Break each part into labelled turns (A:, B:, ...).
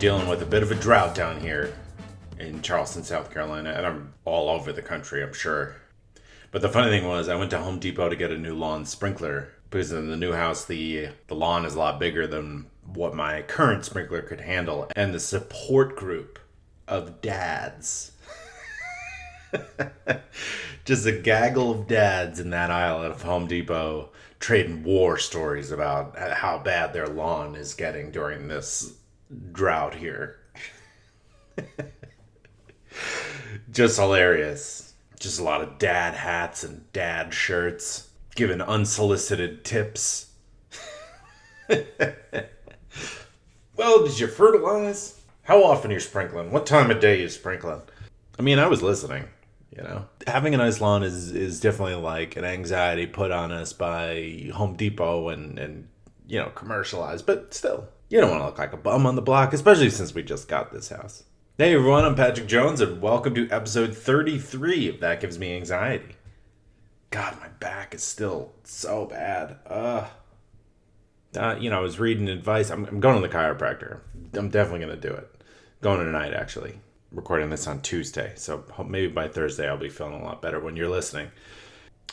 A: dealing with a bit of a drought down here in Charleston, South Carolina, and I'm all over the country, I'm sure. But the funny thing was, I went to Home Depot to get a new lawn sprinkler because in the new house, the lawn is a lot bigger than what my current sprinkler could handle. And the support group of dads, just a gaggle of dads in that aisle of Home Depot trading war stories about how bad their lawn is getting during this drought here. Just hilarious. Just a lot of dad hats and dad shirts, giving unsolicited tips. Well, did you fertilize? How often are you sprinkling? What time of day are you sprinkling? I mean, I was listening, you know. Having a nice lawn is definitely like an anxiety put on us by Home Depot and you know, commercialized. But still, you don't want to look like a bum on the block, especially since we just got this house. Hey everyone, I'm Patrick Jones, and welcome to episode 33 of That Gives Me Anxiety. God, my back is still so bad. I was reading advice. I'm going to the chiropractor. I'm definitely going to do it. Going tonight, actually. Recording this on Tuesday, so maybe by Thursday I'll be feeling a lot better when you're listening.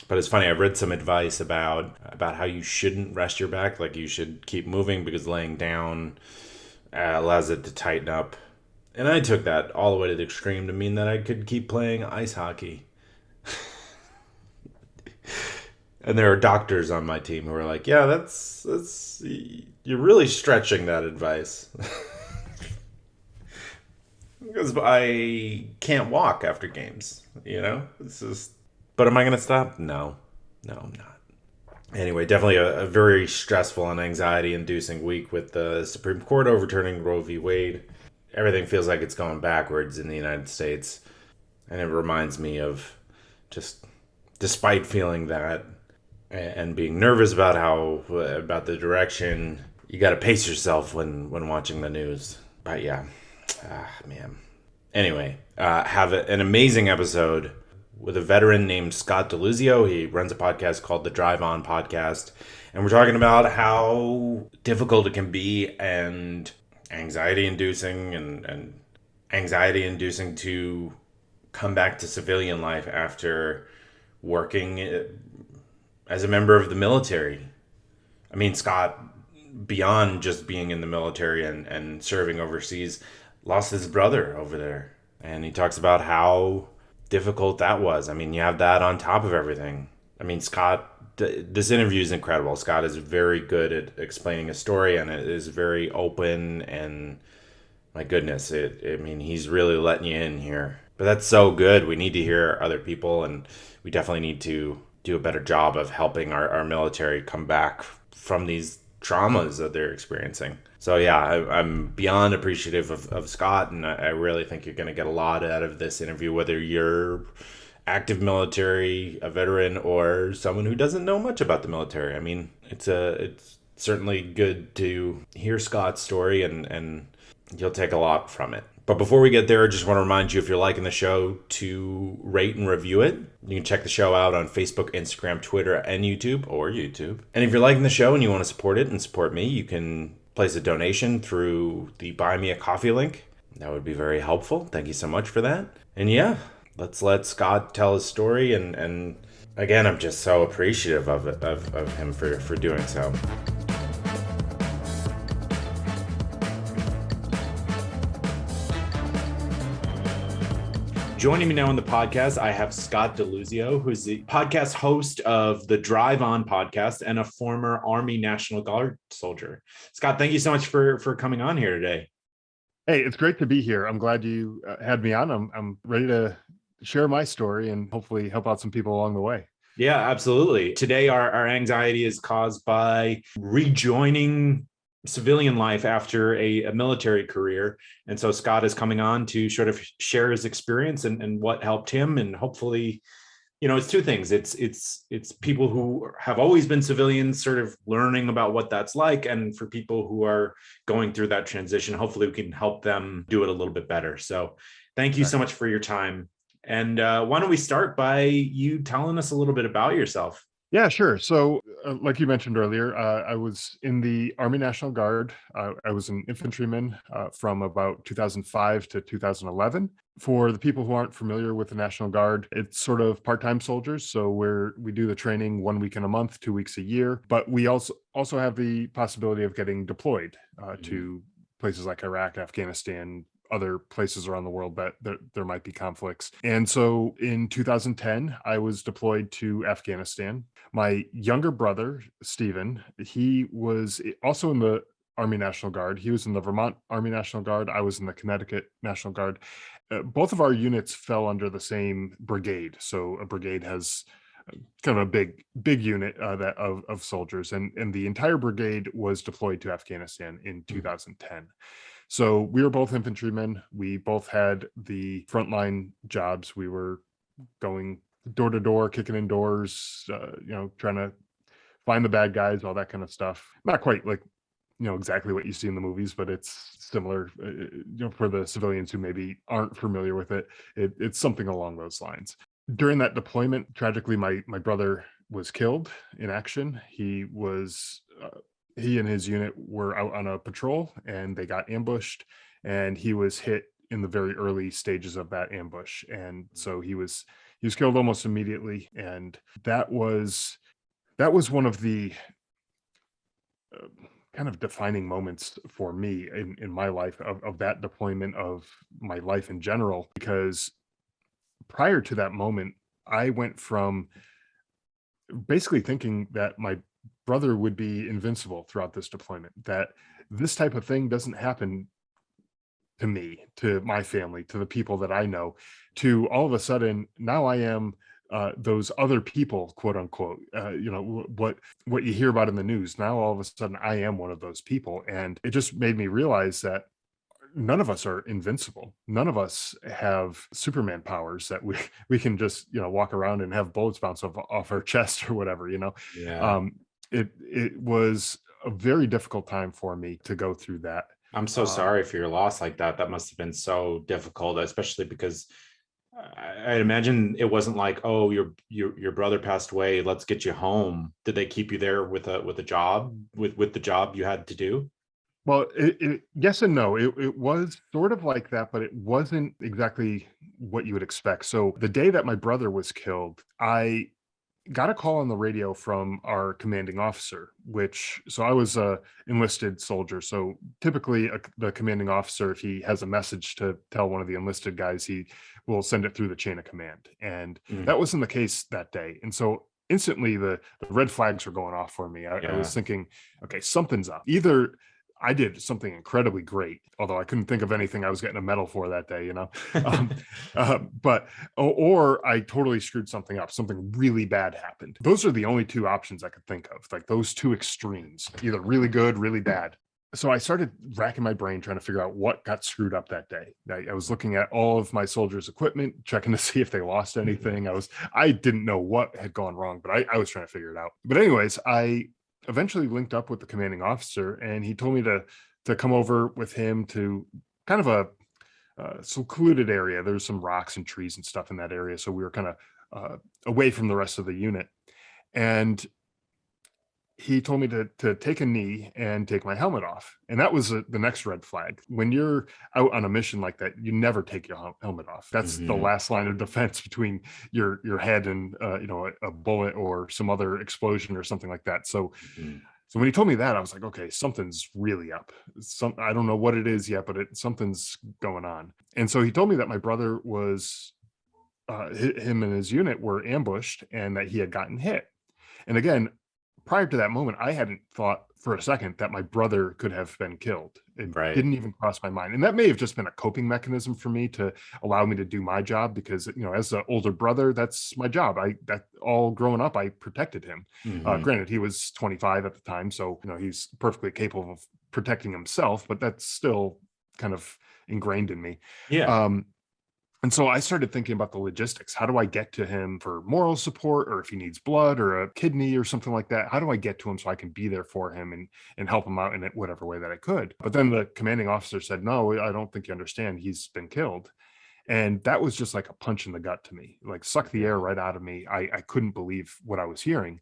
A: But it's funny, I read some advice about how you shouldn't rest your back, like you should keep moving because laying down allows it to tighten up. And I took that all the way to the extreme to mean that I could keep playing ice hockey. And there are doctors on my team who are like, yeah, that's you're really stretching that advice. Because I can't walk after games, you know? But am I going to stop? No, I'm not. Anyway, definitely a very stressful and anxiety-inducing week with the Supreme Court overturning Roe v. Wade. Everything feels like it's going backwards in the United States. And it reminds me of just, despite feeling that and being nervous about about the direction, you got to pace yourself when watching the news. But yeah, man. Anyway, have an amazing episode with a veteran named Scott Deluzio. He runs a podcast called the Drive On Podcast. And we're talking about how difficult it can be and anxiety-inducing and anxiety-inducing to come back to civilian life after working as a member of the military. I mean, Scott, beyond just being in the military and serving overseas, lost his brother over there. And he talks about how difficult that was. I mean, you have that on top of everything. I mean, Scott, this interview is incredible. Scott is very good at explaining a story, and it is very open, and my goodness, he's really letting you in here. But that's so good. We need to hear other people, and we definitely need to do a better job of helping our military come back from these traumas that they're experiencing. So yeah, I'm beyond appreciative of Scott, and I really think you're going to get a lot out of this interview, whether you're active military, a veteran, or someone who doesn't know much about the military. I mean, it's certainly good to hear Scott's story, and you'll take a lot from it. But before we get there, I just want to remind you, if you're liking the show, to rate and review it. You can check the show out on Facebook, Instagram, Twitter, and YouTube. And if you're liking the show and you want to support it and support me, you can place a donation through the Buy Me a Coffee link. That would be very helpful. Thank you so much for that. And yeah, let's let Scott tell his story. And again, I'm just so appreciative of him for doing so. Joining me now on the podcast, I have Scott Deluzio, who's the podcast host of the Drive On podcast and a former Army National Guard soldier. Scott, thank you so much for coming on here today.
B: Hey, it's great to be here. I'm glad you had me on. I'm ready to share my story and hopefully help out some people along the way.
A: Yeah, absolutely. Today, our anxiety is caused by rejoining civilian life after a military career. And so Scott is coming on to sort of share his experience and what helped him. And hopefully, you know, it's two things. It's people who have always been civilians sort of learning about what that's like. And for people who are going through that transition, hopefully we can help them do it a little bit better. So thank you so much for your time. And why don't we start by you telling us a little bit about yourself?
B: Yeah, sure. So, like you mentioned earlier, I was in the Army National Guard. I was an infantryman from about 2005 to 2011. For the people who aren't familiar with the National Guard, it's sort of part-time soldiers. So we do the training 1 week in a month, 2 weeks a year. But we also have the possibility of getting deployed
A: Mhm.
B: to places like Iraq, Afghanistan, other places around the world that there might be conflicts. And so in 2010, I was deployed to Afghanistan. My younger brother, Stephen, he was also in the Army National Guard. He was in the Vermont Army National Guard. I was in the Connecticut National Guard. Both of our units fell under the same brigade. So a brigade has kind of a big unit that of soldiers, and the entire brigade was deployed to Afghanistan in
A: Mhm.
B: 2010. So we were both infantrymen. We both had the frontline jobs. We were going door to door, kicking in doors, trying to find the bad guys, all that kind of stuff. Not quite like, exactly what you see in the movies, but it's similar, for the civilians who maybe aren't familiar with it, it's something along those lines. During that deployment, tragically, my brother was killed in action. He and his unit were out on a patrol and they got ambushed, and he was hit in the very early stages of that ambush. And so he was killed almost immediately. And that was one of the uh, kind of defining moments for me in my life of that deployment, of my life in general, because prior to that moment, I went from basically thinking that my brother would be invincible throughout this deployment, that this type of thing doesn't happen to me, to my family, to the people that I know, to all of a sudden now I am those other people, quote unquote. What you hear about in the news. Now all of a sudden I am one of those people, and it just made me realize that none of us are invincible. None of us have Superman powers that we can just walk around and have bullets bounce off our chest or whatever.
A: Yeah.
B: Um, it was a very difficult time for me to go through that.
A: I'm so
B: Um,
A: sorry for your loss like that. That must have been so difficult, especially because I imagine it wasn't like, oh, your brother passed away, let's get you home. Did they keep you there with a job, with the job you had to do?
B: Well, yes and no. It was sort of like that, but it wasn't exactly what you would expect. So the day that my brother was killed, I got a call on the radio from our commanding officer, so I was a enlisted soldier. So typically the commanding officer, if he has a message to tell one of the enlisted guys, he will send it through the chain of command. And
A: Mm,
B: that wasn't the case that day. And so instantly the red flags were going off for me. I was
A: yeah.
B: thinking, okay, something's up. Either I did something incredibly great, although I couldn't think of anything I was getting a medal for that day. Um, but or I totally screwed something up. Something really bad happened. Those are the only two options I could think of, like those two extremes, either really good, really bad. So I started racking my brain trying to figure out what got screwed up that day. I was looking at all of my soldiers' equipment, checking to see if they lost anything. I didn't know what had gone wrong, but I was trying to figure it out. But anyways, I eventually linked up with the commanding officer, and he told me to come over with him to kind of a secluded area. There's some rocks and trees and stuff in that area, so we were kind of away from the rest of the unit. And he told me to take a knee and take my helmet off, and that was the next red flag. When you're out on a mission like that, you never take your helmet off. That's the
A: Mhm.
B: last line of defense between your head and a bullet or some other explosion or something like that.
A: Mhm.
B: So when he told me that, I was like, okay, something's really up. I don't know what it is yet, but something's going on. And so he told me that my brother was him and his unit were ambushed and that he had gotten hit. And again, prior to that moment, I hadn't thought for a second that my brother could have been killed. It
A: Right.
B: didn't even cross my mind. And that may have just been a coping mechanism for me to allow me to do my job, because, as an older brother, that's my job. That all growing up, I protected him.
A: Mhm.
B: Granted, he was 25 at the time, so, he's perfectly capable of protecting himself, but that's still kind of ingrained in me.
A: Yeah.
B: Um, and so I started thinking about the logistics. How do I get to him for moral support, or if he needs blood or a kidney or something like that? How do I get to him so I can be there for him and help him out in whatever way that I could? But then the commanding officer said, "No, I don't think you understand. He's been killed." And that was just like a punch in the gut to me, like sucked the air
A: Yeah.
B: right out of me. I couldn't believe what I was hearing.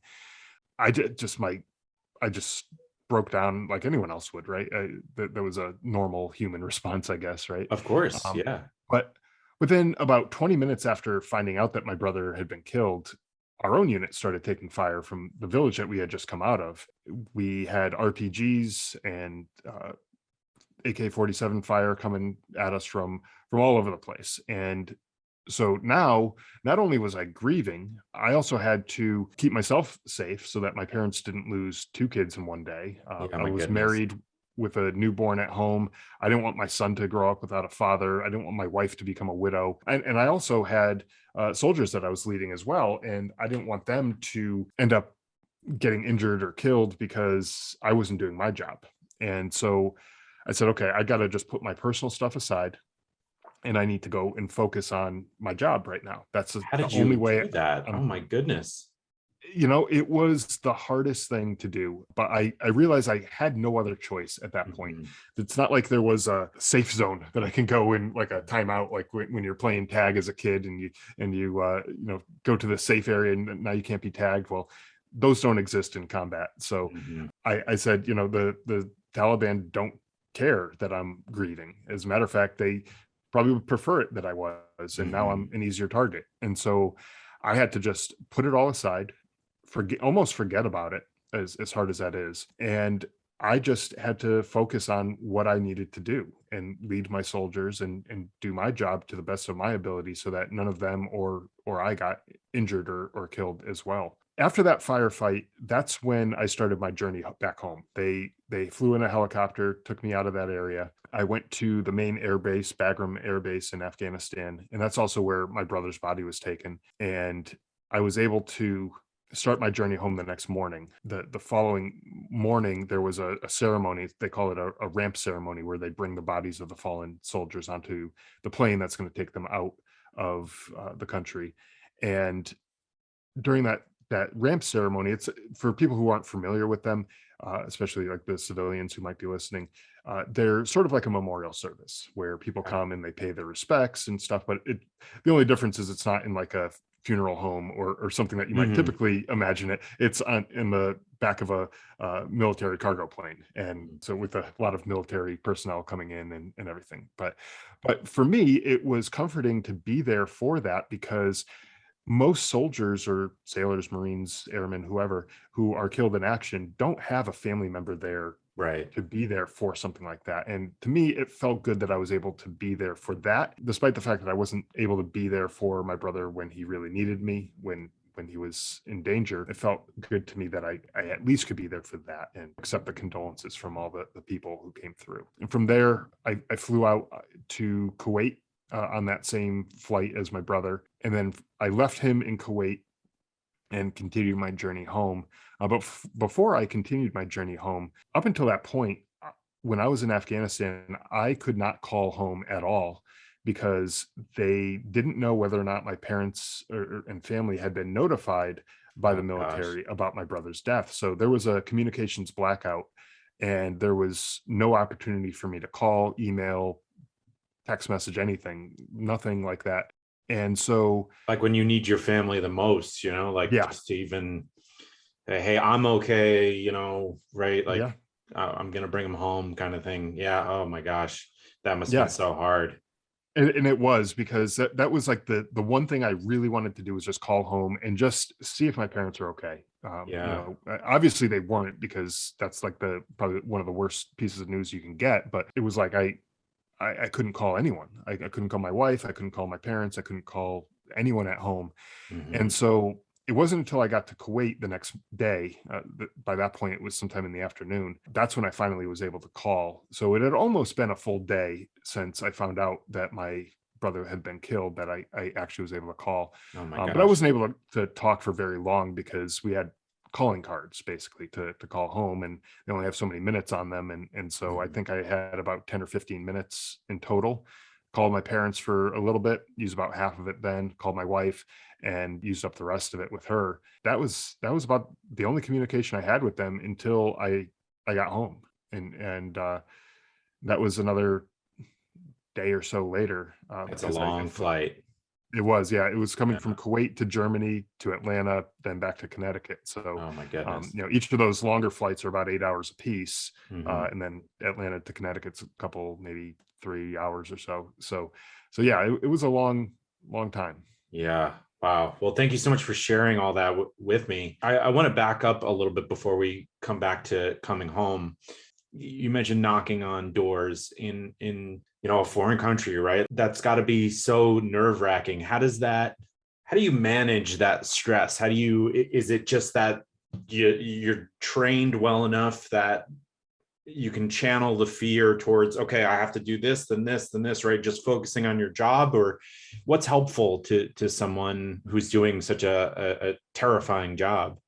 B: I just broke down like anyone else would, right? That was a normal human response, I guess, right?
A: Of course.
B: Um,
A: Yeah.
B: but within about 20 minutes after finding out that my brother had been killed, our own unit started taking fire from the village that we had just come out of. We had RPGs and AK-47 fire coming at us from all over the place. And so now, not only was I grieving, I also had to keep myself safe so that my parents didn't lose two kids in one day.
A: Yeah.
B: I
A: My
B: was
A: goodness.
B: married with a newborn at home. I didn't want my son to grow up without a father. I didn't want my wife to become a widow. And I also had soldiers that I was leading as well. And I didn't want them to end up getting injured or killed because I wasn't doing my job. And so I said, okay, I got to just put my personal stuff aside and I need to go and focus on my job right now. That's
A: How
B: the
A: did
B: only
A: you
B: way
A: do that? Oh
B: I'm,
A: my goodness.
B: it was the hardest thing to do, but I realized I had no other choice at that point.
A: Mhm.
B: It's not like there was a safe zone that I can go in, like a timeout, like when you're playing tag as a kid and you go to the safe area and now you can't be tagged. Well, those don't exist in combat. So
A: Mhm.
B: I said, the Taliban don't care that I'm grieving. As a matter of fact, they probably would prefer it that I was, and now I'm
A: Mhm.
B: an easier target. And so I had to just put it all aside, almost forget about it, as hard as that is. And I just had to focus on what I needed to do and lead my soldiers and do my job to the best of my ability so that none of them or I got injured or killed as well. After that firefight, that's when I started my journey back home. They flew in a helicopter, took me out of that area. I went to the main air base, Bagram Air Base in Afghanistan, and that's also where my brother's body was taken. And I was able to start my journey home the next morning. The following morning, there was a ceremony. They call it a ramp ceremony, where they bring the bodies of the fallen soldiers onto the plane that's going to take them out of the country. And during that ramp ceremony, it's for people who aren't familiar with them, especially like the civilians who might be listening. They're sort of like a memorial service where people
A: Okay.
B: come and they pay their respects and stuff. But the only difference is it's not in like a funeral home or something that you might
A: Mhm.
B: typically imagine it. It's in the back of a military cargo plane, and
A: Mhm.
B: so with a lot of military personnel coming in and everything. But for me, it was comforting to be there for that because most soldiers or sailors, Marines, airmen, whoever who are killed in action don't have a family member there
A: Right.
B: to be there for something like that. And to me, it felt good that I was able to be there for that, despite the fact that I wasn't able to be there for my brother when he really needed me, when he was in danger. It felt good to me that I at least could be there for that and accept the condolences from all the people who came through. And from there, I flew out to Kuwait on that same flight as my brother. And then I left him in Kuwait and continued my journey home. But before I continued my journey home, up until that point, when I was in Afghanistan, I could not call home at all because they didn't know whether or not my parents and family had been notified by the
A: Oh gosh.
B: military about my brother's death. So there was a communications blackout, and there was no opportunity for me to call, email, text message, anything, nothing like that. And so,
A: Like when you need your family the most, like
B: yeah,
A: just to even say, hey, I'm okay, right?
B: yeah,
A: Like I'm gonna bring him home, kind of thing. Yeah. Oh my gosh, that must have been
B: yeah.
A: so hard.
B: And it was because that was like the one thing I really wanted to do was just call home and just see if my parents are okay.
A: Yeah.
B: Obviously they weren't, because that's like the probably one of the worst pieces of news you can get. But it was like I couldn't call anyone. I couldn't call my wife. I couldn't call my parents. I couldn't call anyone at home. And
A: Hmm.
B: so it wasn't until I got to Kuwait the next day, by that point, it was sometime in the afternoon. That's when I finally was able to call. So it had almost been a full day since I found out that my brother had been killed that I actually was able to call.
A: Oh my
B: But I
A: gosh.
B: wasn't able to talk for very long because we had calling cards basically to call home, and they only have so many minutes on them. And so I
A: Mhm.
B: think I had about 10 or 15 minutes in total. Called my parents for a little bit, used about half of it, then called my wife and used up the rest of it with her. That was about the only communication I had with them until I got home. And that was another day or so later.
A: It's a
B: Because
A: long flight.
B: it was, yeah, it was coming
A: Yeah.
B: from Kuwait to Germany to Atlanta, then back to Connecticut. So,
A: Oh my goodness.
B: each of those longer flights are about 8 hours apiece,
A: Hmm.
B: and then Atlanta to Connecticut's a couple, maybe 3 hours or so. So yeah, it was a long time.
A: Yeah. Wow. Well, thank you so much for sharing all that with me. I want to back up a little bit before we come back to coming home. You mentioned knocking on doors in a foreign country, right? That's got to be so nerve-wracking. How do you manage that stress? Is it just that you're trained well enough that you can channel the fear towards, okay, I have to do this, then this, right? Just focusing on your job, or what's helpful to someone who's doing such a terrifying job?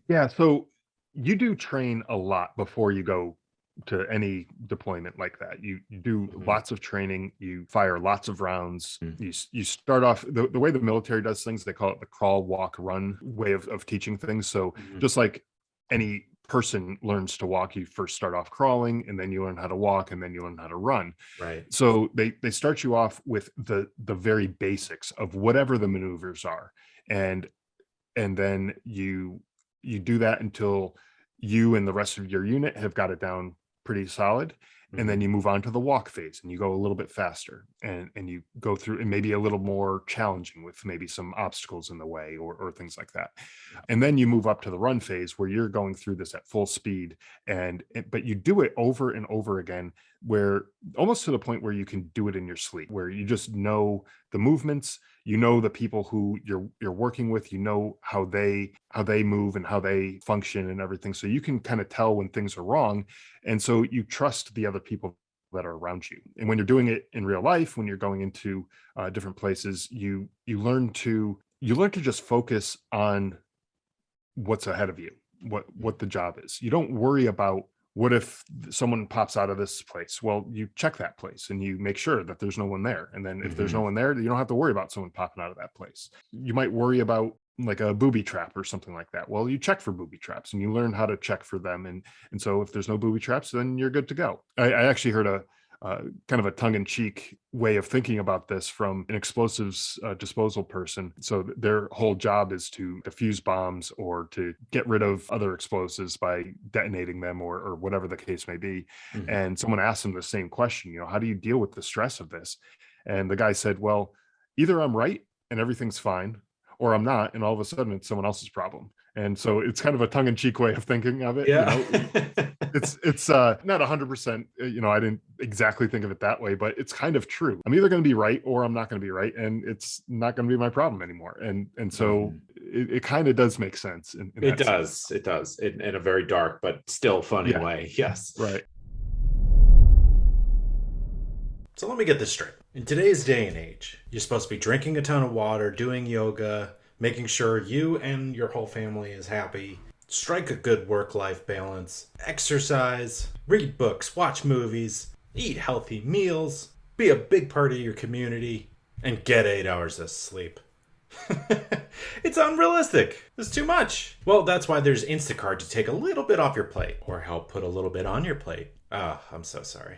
B: Yeah, so you do train a lot before you go to any deployment like that. You do
A: Mhm.
B: lots of training, you fire lots of rounds.
A: Mm.
B: You start off the way the military does things, they call it the crawl, walk, run way of teaching things. So
A: Mhm.
B: just like any person learns to walk, you first start off crawling and then you learn how to walk and then you learn how to run.
A: Right.
B: So they start you off with the very basics of whatever the maneuvers are. And then you do that until you and the rest of your unit have got it down pretty solid, and then
A: Mhm.
B: you move on to the walk phase and you go a little bit faster, and you go through and maybe a little more challenging with maybe some obstacles in the way, or things like that. And then you move up to the run phase where you're going through this at full speed, but you do it over and over again, where almost to the point where you can do it in your sleep, where you just know the movements, you know the people who you're working with, you know how they move and how they function and everything, so you can kind of tell when things are wrong, and so you trust the other people that are around you. And when you're doing it in real life, when you're going into different places, you learn to just focus on what's ahead of you, what the job is. You don't worry about what if someone pops out of this place. Well, you check that place and you make sure that there's no one there. And then if there's no
A: Mhm.
B: one there, you don't have to worry about someone popping out of that place. You might worry about like a booby trap or something like that. Well, you check for booby traps and you learn how to check for them. And so if there's no booby traps, then you're good to go. I actually heard a kind of a tongue-in-cheek way of thinking about this from an explosives disposal person. So their whole job is to defuse bombs or to get rid of other explosives by detonating them, or whatever the case may be.
A: Mhm.
B: And someone asked him the same question, how do you deal with the stress of this? And the guy said, well, either I'm right and everything's fine, or I'm not, and all of a sudden it's someone else's problem. And so it's kind of a tongue-in-cheek way of thinking of it.
A: Yeah.
B: It's not 100%, I didn't exactly think of it that way, but it's kind of true. I'm either going to be right or I'm not going to be right, and it's not going to be my problem anymore. And so
A: Mhm.
B: it kind of does make sense in
A: It
B: that sense.
A: does. It does. In a very dark but still funny
B: Yeah,
A: way. Yes.
B: right.
A: So let me get this straight. In today's day and age, you're supposed to be drinking a ton of water, doing yoga, making sure you and your whole family is happy, strike a good work life balance, exercise, read books, watch movies, eat healthy meals, be a big part of your community, and get 8 hours of sleep. It's unrealistic. It's too much. Well, that's why there's Instacart to take a little bit off your plate or help put a little bit on your plate. Ah, I'm so sorry.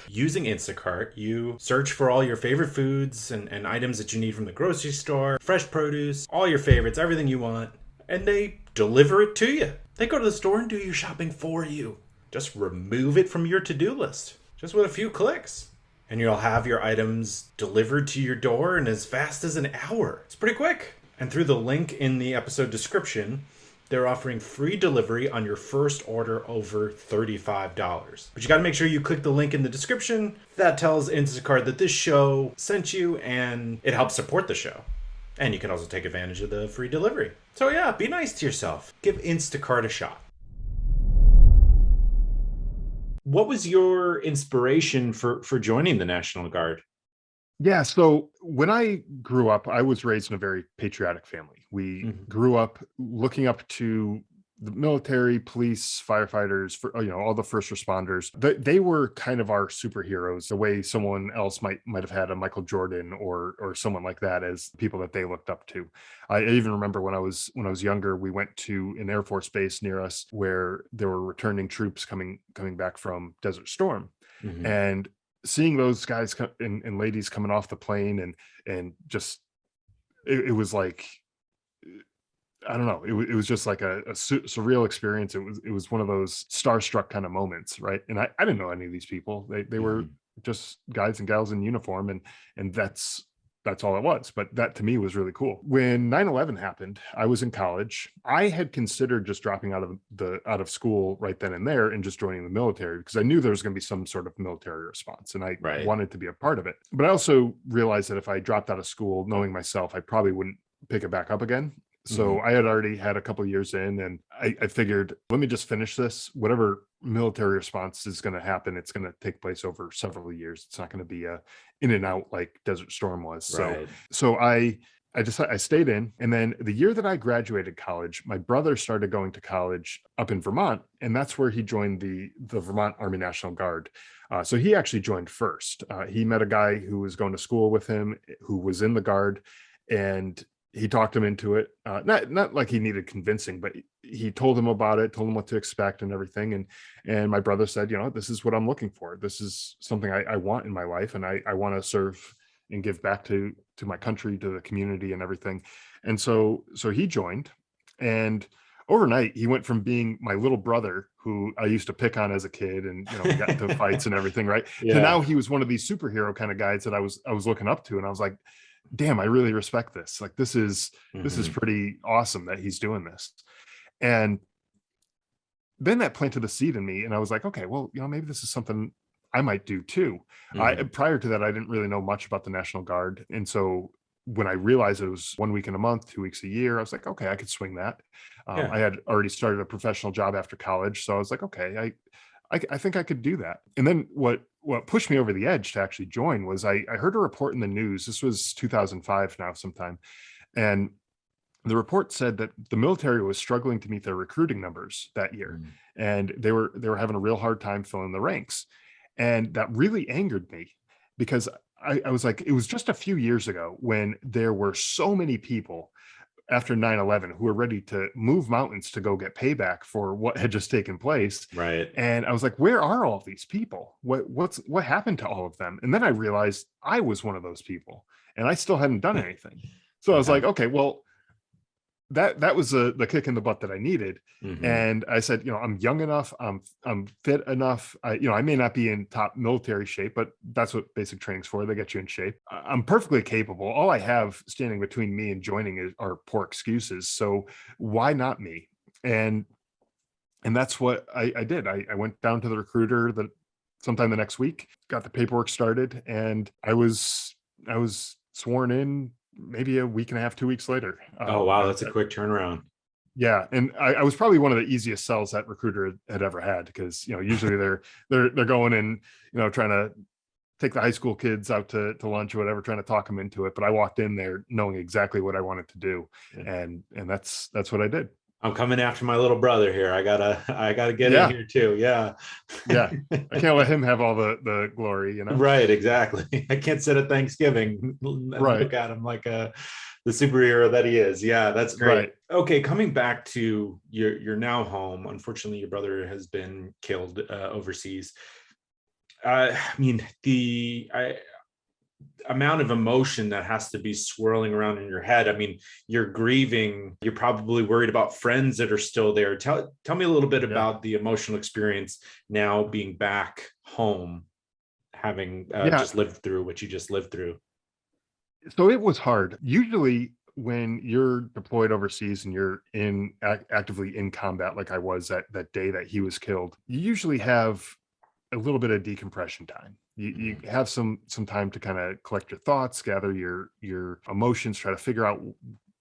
A: Using Instacart, you search for all your favorite foods and items that you need from the grocery store, fresh produce, all your favorites, everything you want, and they deliver it to you. They go to the store and do your shopping for you. Just remove it from your to-do list, just with a few clicks. And you'll have your items delivered to your door in as fast as an hour. It's pretty quick. And through the link in the episode description, they're offering free delivery on your first order over $35. But you got to make sure you click the link in the description. That tells Instacart that this show sent you and it helps support the show. And you can also take advantage of the free delivery. So yeah, be nice to yourself. Give Instacart a shot. What was your inspiration for joining the National Guard?
B: Yeah, so when I grew up, I was raised in a very patriotic family. We
A: Mhm.
B: grew up looking up to the military, police, firefighters, for all the first responders. They were kind of our superheroes, the way someone else might have had a Michael Jordan or someone like that as people that they looked up to. I even remember when I was younger, we went to an Air Force base near us where there were returning troops coming back from Desert Storm.
A: Hmm.
B: And seeing those guys and ladies coming off the plane, and just it was like, I don't know, it was just like a surreal experience. It was one of those starstruck kind of moments, right? And I didn't know any of these people. They were
A: Hmm.
B: just guys and gals in uniform, and that's all it was. But that to me was really cool. When 9/11 happened, I was in college. I had considered just dropping out of school right then and there and just joining the military, because I knew there was going to be some sort of military response and I
A: Right.
B: wanted to be a part of it. But I also realized that if I dropped out of school, knowing myself, I probably wouldn't pick it back up again. So
A: Hmm.
B: I had already had a couple of years in, and I figured, let me just finish this. Whatever military response is going to happen, it's going to take place over several years. It's not going to be a in and out like Desert Storm was. So
A: Right.
B: so I decided, I stayed in, and then the year that I graduated college, my brother started going to college up in Vermont, and that's where he joined the Vermont Army National Guard. So he actually joined first. He met a guy who was going to school with him, who was in the Guard, and he talked him into it. Not like he needed convincing, but he told him about it, told him what to expect and everything. And my brother said, this is what I'm looking for. This is something I want in my life, and I want to serve and give back to my country, to the community and everything. And so he joined, and overnight he went from being my little brother who I used to pick on as a kid, and we got into fights and everything, right? To
A: Yeah.
B: now he was one of these superhero kind of guys that I was looking up to, and I was like, damn, I really respect this. Like, this is
A: Hmm.
B: pretty awesome that he's doing this. And then that planted a seed in me, and I was like, okay, well, maybe this is something I might do too.
A: Hmm.
B: Prior to that, I didn't really know much about the National Guard, and so when I realized it was 1 week in a month, 2 weeks a year, I was like, okay, I could swing that.
A: Yeah.
B: I had already started a professional job after college, so I was like, okay, I think I could do that. And then what pushed me over the edge to actually join was I heard a report in the news. This was 2005 now, sometime, and the report said that the military was struggling to meet their recruiting numbers that year,
A: Mm.
B: and they were having a real hard time filling the ranks. And that really angered me, because I was like, it was just a few years ago when there were so many people after 9/11 who were ready to move mountains to go get payback for what had just taken place.
A: Right.
B: And I was like, where are all of these people? What happened to all of them? And then I realized I was one of those people, and I still hadn't done anything. So I was
A: Yeah.
B: like, okay, well, that was the kick in the butt that I needed.
A: Hmm.
B: And I said, I'm young enough, I'm fit enough. I may not be in top military shape, but that's what basic training's for. They get you in shape. I'm perfectly capable. All I have standing between me and joining are poor excuses. So why not me? And that's what I did. I went down to the recruiter sometime the next week, got the paperwork started, and I was sworn in maybe a week and a half, 2 weeks later.
A: Oh, wow. That's a quick turnaround.
B: Yeah, and I was probably one of the easiest sells that recruiter had ever had, because usually they're going in, trying to take the high school kids out to lunch or whatever, trying to talk them into it. But I walked in there knowing exactly what I wanted to do,
A: Yeah.
B: and that's what I did.
A: I'm coming after my little brother here. I gotta get in
B: Yeah,
A: here too. Yeah.
B: yeah. I can't let him have all the glory.
A: Right, exactly. I can't sit at Thanksgiving and
B: Right,
A: look at him like the superhero that he is. Yeah, that's great.
B: right.
A: Okay, coming back to your now home. Unfortunately, your brother has been killed overseas. I mean, the amount of emotion that has to be swirling around in your head. I mean, you're grieving. You're probably worried about friends that are still there. Tell me a little bit
B: Yeah,
A: about the emotional experience now being back home, having
B: yeah.
A: just lived through what you just lived through.
B: So it was hard. Usually, when you're deployed overseas and you're actively in combat, like I was that day that he was killed, you usually have a little bit of decompression time. You
A: Mhm.
B: have some time to kind of collect your thoughts, gather your emotions, try to figure out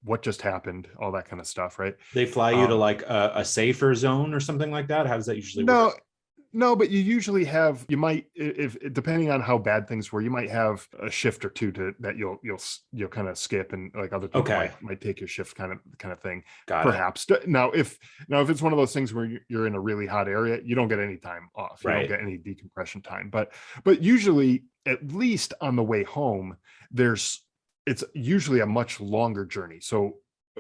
B: what just happened, all that kind of stuff, right?
A: They fly you to
B: Um,
A: like a safer zone or something like that. How does that usually work?
B: no, no, but you might, if depending on how bad things were, you might have a shift or two that you'll kind of skip, and like other people
A: Okay,
B: might take your shift kind of thing.
A: got it.
B: Perhaps now if it's one of those things where you're in a really hot area, you don't get any time off. You don't
A: Right.
B: get any decompression time. But usually, at least on the way home, it's usually a much longer journey. So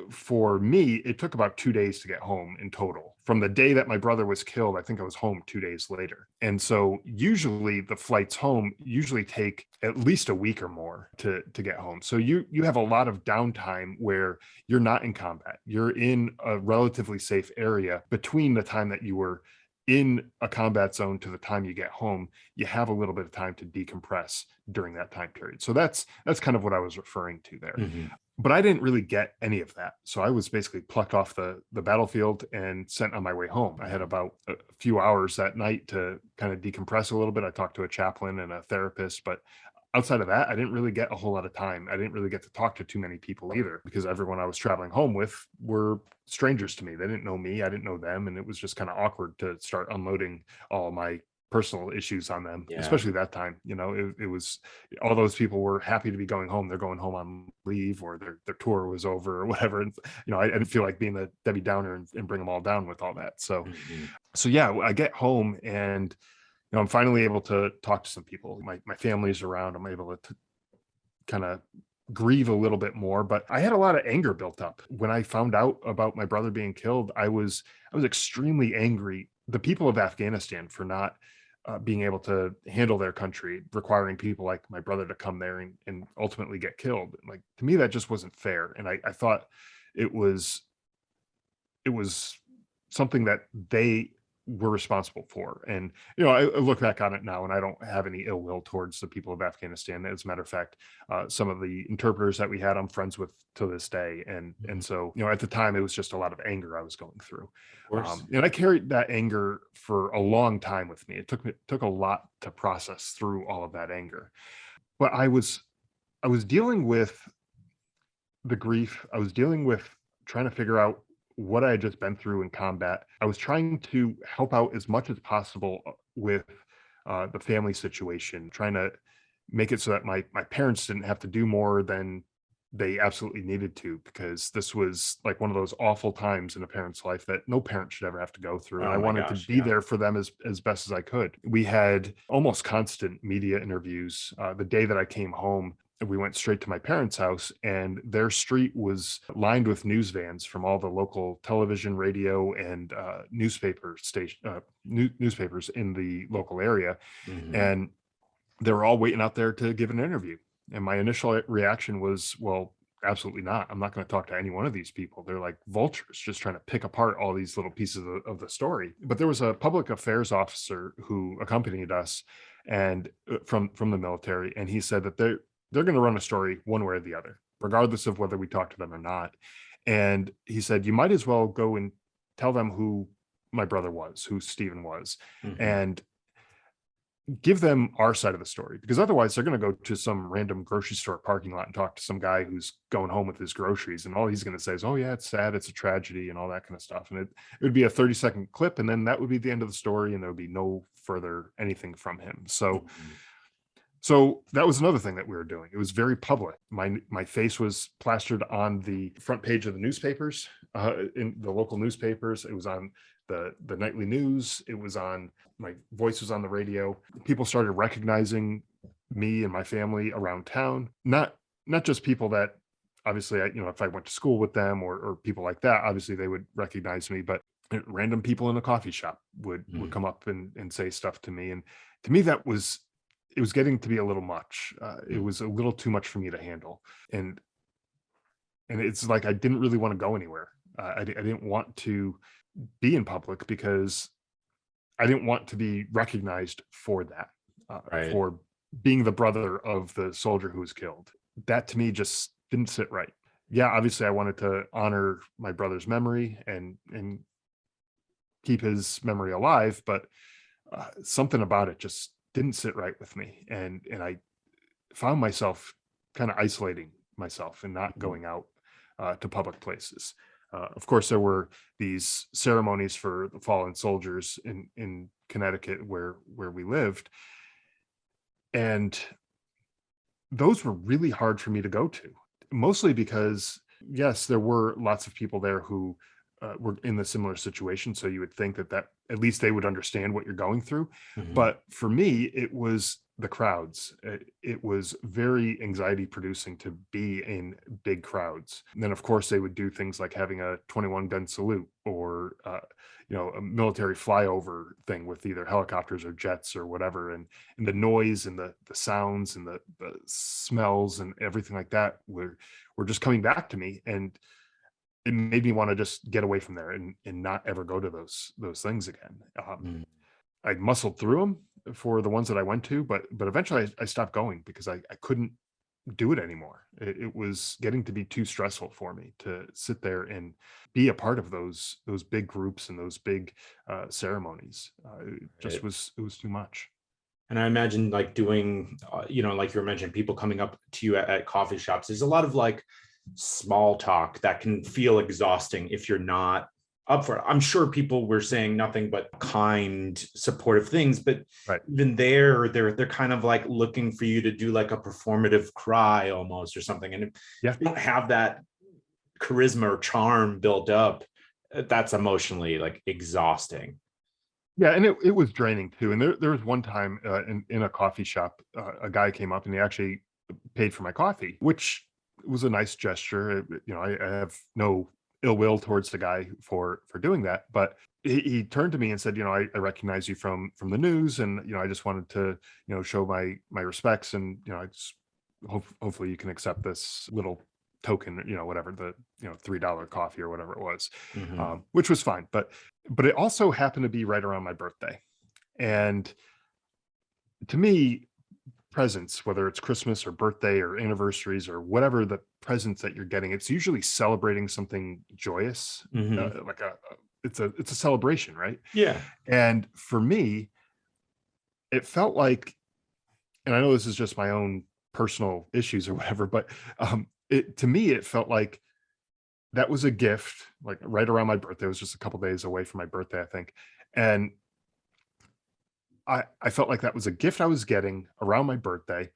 B: for me, it took about 2 days to get home in total from the day that my brother was killed, I think I was home 2 days later. And so usually the flights home usually take at least a week or more to get home. So you have a lot of downtime where you're not in combat. You're in a relatively safe area between the time that you were in a combat zone to the time you get home. You have a little bit of time to decompress during that time period. So that's kind of what I was referring to there.
A: Mm-hmm.
B: But I didn't really get any of that. So I was basically plucked off the battlefield and sent on my way home. I had about a few hours that night to kind of decompress a little bit. I talked to a chaplain and a therapist, but outside of that, I didn't really get a whole lot of time. I didn't really get to talk to too many people either, because everyone I was traveling home with were strangers to me. They didn't know me. I didn't know them. And it was just kind of awkward to start unloading all my personal issues on them,
A: Yeah.
B: especially that time. It was, all those people were happy to be going home. They're going home on leave, or their tour was over or whatever. And I didn't feel like being the Debbie Downer and bring them all down with all that. So yeah, I get home and I'm finally able to talk to some people. My family's around. I'm able to kind of grieve a little bit more, but I had a lot of anger built up when I found out about my brother being killed. I was extremely angry. The people of Afghanistan for not being able to handle their country, requiring people like my brother to come there and ultimately get killed. Like, to me, that just wasn't fair. And I thought it was something that they were responsible for. And I look back on it now and I don't have any ill will towards the people of Afghanistan. As a matter of fact, some of the interpreters that we had, I'm friends with to this day. And so at the time, it was just a lot of anger I was going through. And I carried that anger for a long time with me. It took a lot to process through all of that anger. But I was dealing with the grief. I was dealing with trying to figure out what I had just been through in combat. I was trying to help out as much as possible with the family situation, trying to make it so that my parents didn't have to do more than they absolutely needed to, because this was like one of those awful times in a parent's life that no parent should ever have to go through. And I wanted to be there for them as best as I could. We had almost constant media interviews. The day that I came home, we went straight to my parents' house, and their street was lined with news vans from all the local television, radio, and newspapers in the local area. And they were all waiting out there to give an interview. And my initial reaction was, well, absolutely not. I'm not going to talk to any one of these people. They're like vultures just trying to pick apart all these little pieces of the story. But there was a public affairs officer who accompanied us and from the military. And he said that they're going to run a story one way or the other, regardless of whether we talk to them or not. And he said, you might as well go and tell them who my brother was, who Stephen was, and give them our side of the story, because otherwise they're going to go to some random grocery store parking lot and talk to some guy who's going home with his groceries. And all he's going to say is, oh yeah, it's sad, it's a tragedy, and all that kind of stuff. And it would be a 30-second clip. And then that would be the end of the story. And there would be no further anything from him. So that was another thing that we were doing. It was very public. My face was plastered on the front page of the newspapers, in the local newspapers. It was on the nightly news. It was on, my voice was on the radio. People started recognizing me and my family around town. Not just people that obviously, if I went to school with them or people like that, obviously they would recognize me, but random people in a coffee shop would come up and say stuff to me. And to me, it was getting to be a little much. It was a little too much for me to handle. And it's like, I didn't really want to go anywhere. I didn't want to be in public because I didn't want to be recognized for that, for being the brother of the soldier who was killed. That to me just didn't sit right. Yeah, obviously I wanted to honor my brother's memory and keep his memory alive, but something about it just didn't sit right with me. And I found myself kind of isolating myself and not going out to public places. Of course, there were these ceremonies for the fallen soldiers in Connecticut where we lived. And those were really hard for me to go to, mostly because, yes, there were lots of people there who were in the similar situation. So you would think that at least they would understand what you're going through. But for me, it was the crowds. It was very anxiety producing to be in big crowds. And then, of course, they would do things like having a 21 gun salute, or a military flyover thing with either helicopters or jets or whatever. And the noise and the sounds and the smells and everything like that were just coming back to me. And it made me want to just get away from there and not ever go to those things again.
A: Mm.
B: I muscled through them for the ones that I went to, but eventually I stopped going because I couldn't do it anymore. It was getting to be too stressful for me to sit there and be a part of those big groups and those big ceremonies. It was too much.
A: And I imagine like doing, like you were mentioning, people coming up to you at coffee shops. There's a lot of like small talk that can feel exhausting if you're not up for it. I'm sure people were saying nothing but kind, supportive things, but
B: Right.
A: even they're kind of like looking for you to do like a performative cry almost or something. And if
B: Yeah.
A: you don't have that charisma or charm built up, that's emotionally like exhausting.
B: Yeah, and it was draining too. And there was one time in a coffee shop, a guy came up and he actually paid for my coffee, which was a nice gesture. I have no ill will towards the guy for doing that, but he turned to me and said, I recognize you from the news, and I just wanted to show my respects, and I just hopefully you can accept this little token, whatever, the $3 coffee or whatever it was,
A: Mhm.
B: which was fine. But it also happened to be right around my birthday, and to me, presents, whether it's Christmas or birthday or anniversaries or whatever the presents that you're getting, it's usually celebrating something joyous,
A: Mhm.
B: like it's a celebration, right?
A: Yeah.
B: And for me, it felt like, and I know this is just my own personal issues or whatever, but it to me it felt like that was a gift, like right around my birthday. It was just a couple days away from my birthday, I think, and I felt like that was a gift I was getting around my birthday,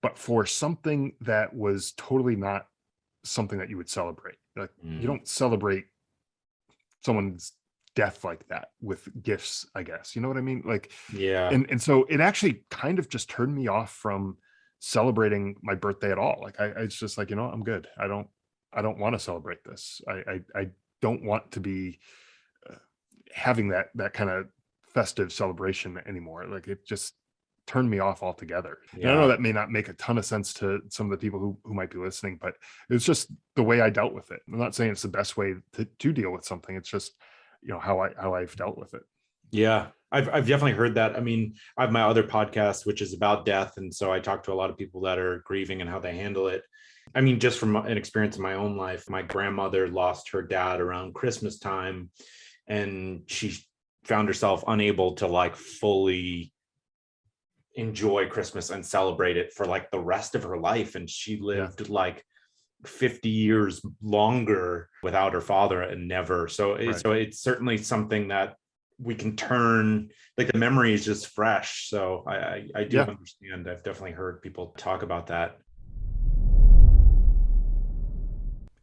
B: but for something that was totally not something that you would celebrate. Like, you
A: Mm.
B: don't celebrate someone's death like that with gifts, I guess. You know what I mean? Like,
A: Yeah.
B: and so it actually kind of just turned me off from celebrating my birthday at all. Like, it's just like, I'm good. I don't want to celebrate this. I don't want to be uh, having that kind of festive celebration anymore. Like, it just turned me off altogether. And I know
A: Yeah.
B: that may not make a ton of sense to some of the people who might be listening, but it's just the way I dealt with it. I'm not saying it's the best way to deal with something. It's just, how I've dealt with it.
A: Yeah. I've definitely heard that. I mean, I have my other podcast, which is about death. And so I talk to a lot of people that are grieving and how they handle it. I mean, just from an experience in my own life, my grandmother lost her dad around Christmas time, and she found herself unable to like fully enjoy Christmas and celebrate it for like the rest of her life. And she
B: Yeah.
A: lived like 50 years longer without her father and never. So
B: Right.
A: it's certainly something that we can turn, like the memory is just fresh. So I do
B: Yeah.
A: understand. I've definitely heard people talk about that.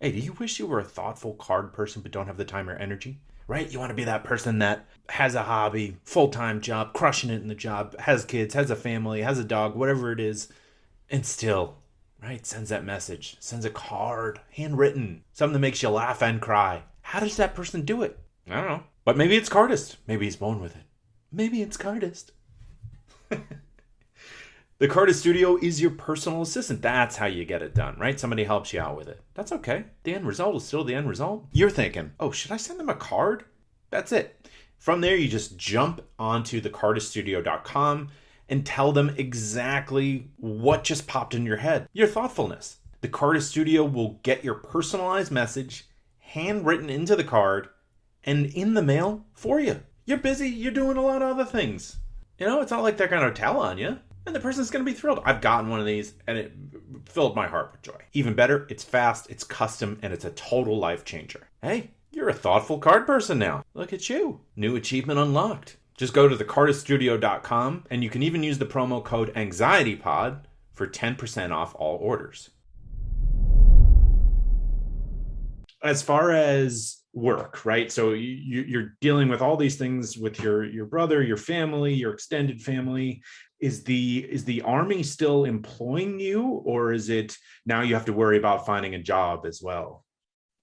A: Hey, do you wish you were a thoughtful card person but don't have the time or energy? Right? You want to be that person that has a hobby, full-time job, crushing it in the job, has kids, has a family, has a dog, whatever it is, and still, right, sends that message, sends a card, handwritten, something that makes you laugh and cry. How does that person do it? I don't know. But maybe it's Cardist. Maybe he's born with it. Maybe it's Cardist. The Cardist Studio is your personal assistant. That's how you get it done, right? Somebody helps you out with it. That's okay. The end result is still the end result. You're thinking, oh, should I send them a card? That's it. From there, you just jump onto thecardiststudio.com and tell them exactly what just popped in your head, your thoughtfulness. The Cardist Studio will get your personalized message handwritten into the card and in the mail for you. You're busy, you're doing a lot of other things. It's not like they're going to tell on you. And the person's going to be thrilled. I've gotten one of these and it filled my heart with joy. Even better, it's fast, it's custom, and it's a total life changer. Hey, you're a thoughtful card person now. Look at you. New achievement unlocked. Just go to thecardiststudio.com and you can even use the promo code AnxietyPod for 10% off all orders. As far as work, right? So you're dealing with all these things with your brother, your family, your extended family. Is the Army still employing you, or is it now you have to worry about finding a job as well?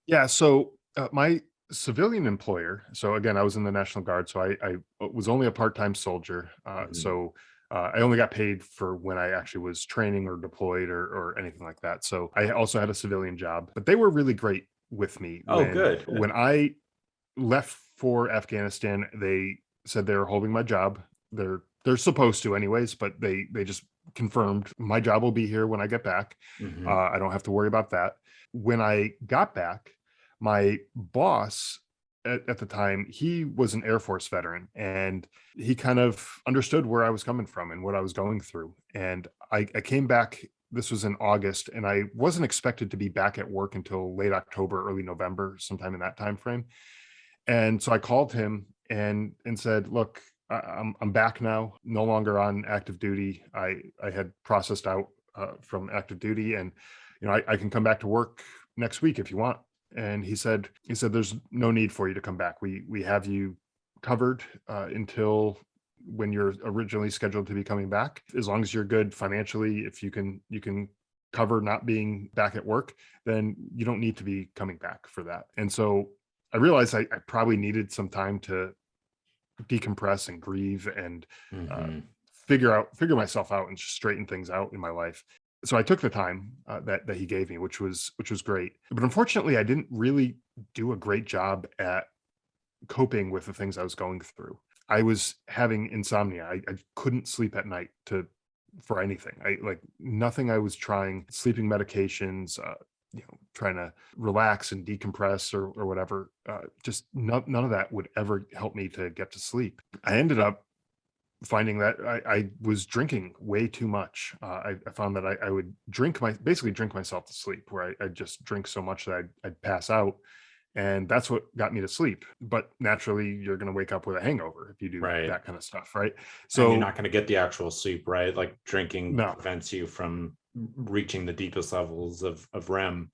B: Yeah. So my civilian employer. So again, I was in the National Guard, so I was only a part-time soldier.
A: Mhm.
B: So I only got paid for when I actually was training or deployed or anything like that. So I also had a civilian job, but they were really great with me
A: Oh,
B: when
A: good, good.
B: when I left for Afghanistan. They said they were holding my job. They're supposed to anyways, but they just confirmed my job will be here when I get back.
A: Hmm.
B: I don't have to worry about that. When I got back, my boss at the time, he was an Air Force veteran, and he kind of understood where I was coming from and what I was going through. And I came back. This was in August, and I wasn't expected to be back at work until late October, early November, sometime in that time frame. And so I called him and said, "Look, I'm back now, no longer on active duty. I had processed out from active duty, and I can come back to work next week if you want." And he said, "There's no need for you to come back. We have you covered until when you're originally scheduled to be coming back. As long as you're good financially, if you can cover not being back at work, then you don't need to be coming back for that." And so I realized I probably needed some time to decompress and grieve and uh,
A: Hmm.
B: figure myself out and just straighten things out in my life. So I took the time that he gave me, which was great. But unfortunately, I didn't really do a great job at coping with the things I was going through. I was having insomnia. I couldn't sleep at night to for anything. I like nothing I was trying, sleeping medications, trying to relax and decompress or whatever. Just none of that would ever help me to get to sleep. I ended up finding that I was drinking way too much. I found that I would basically drink myself to sleep, where I just drink so much that I'd pass out, and that's what got me to sleep. But naturally, you're going to wake up with a hangover if you do
A: Right.
B: that kind of stuff, right?
A: And you're
B: So
A: not going to get the actual sleep, right? Like drinking
B: no,
A: prevents you from reaching the deepest levels of REM.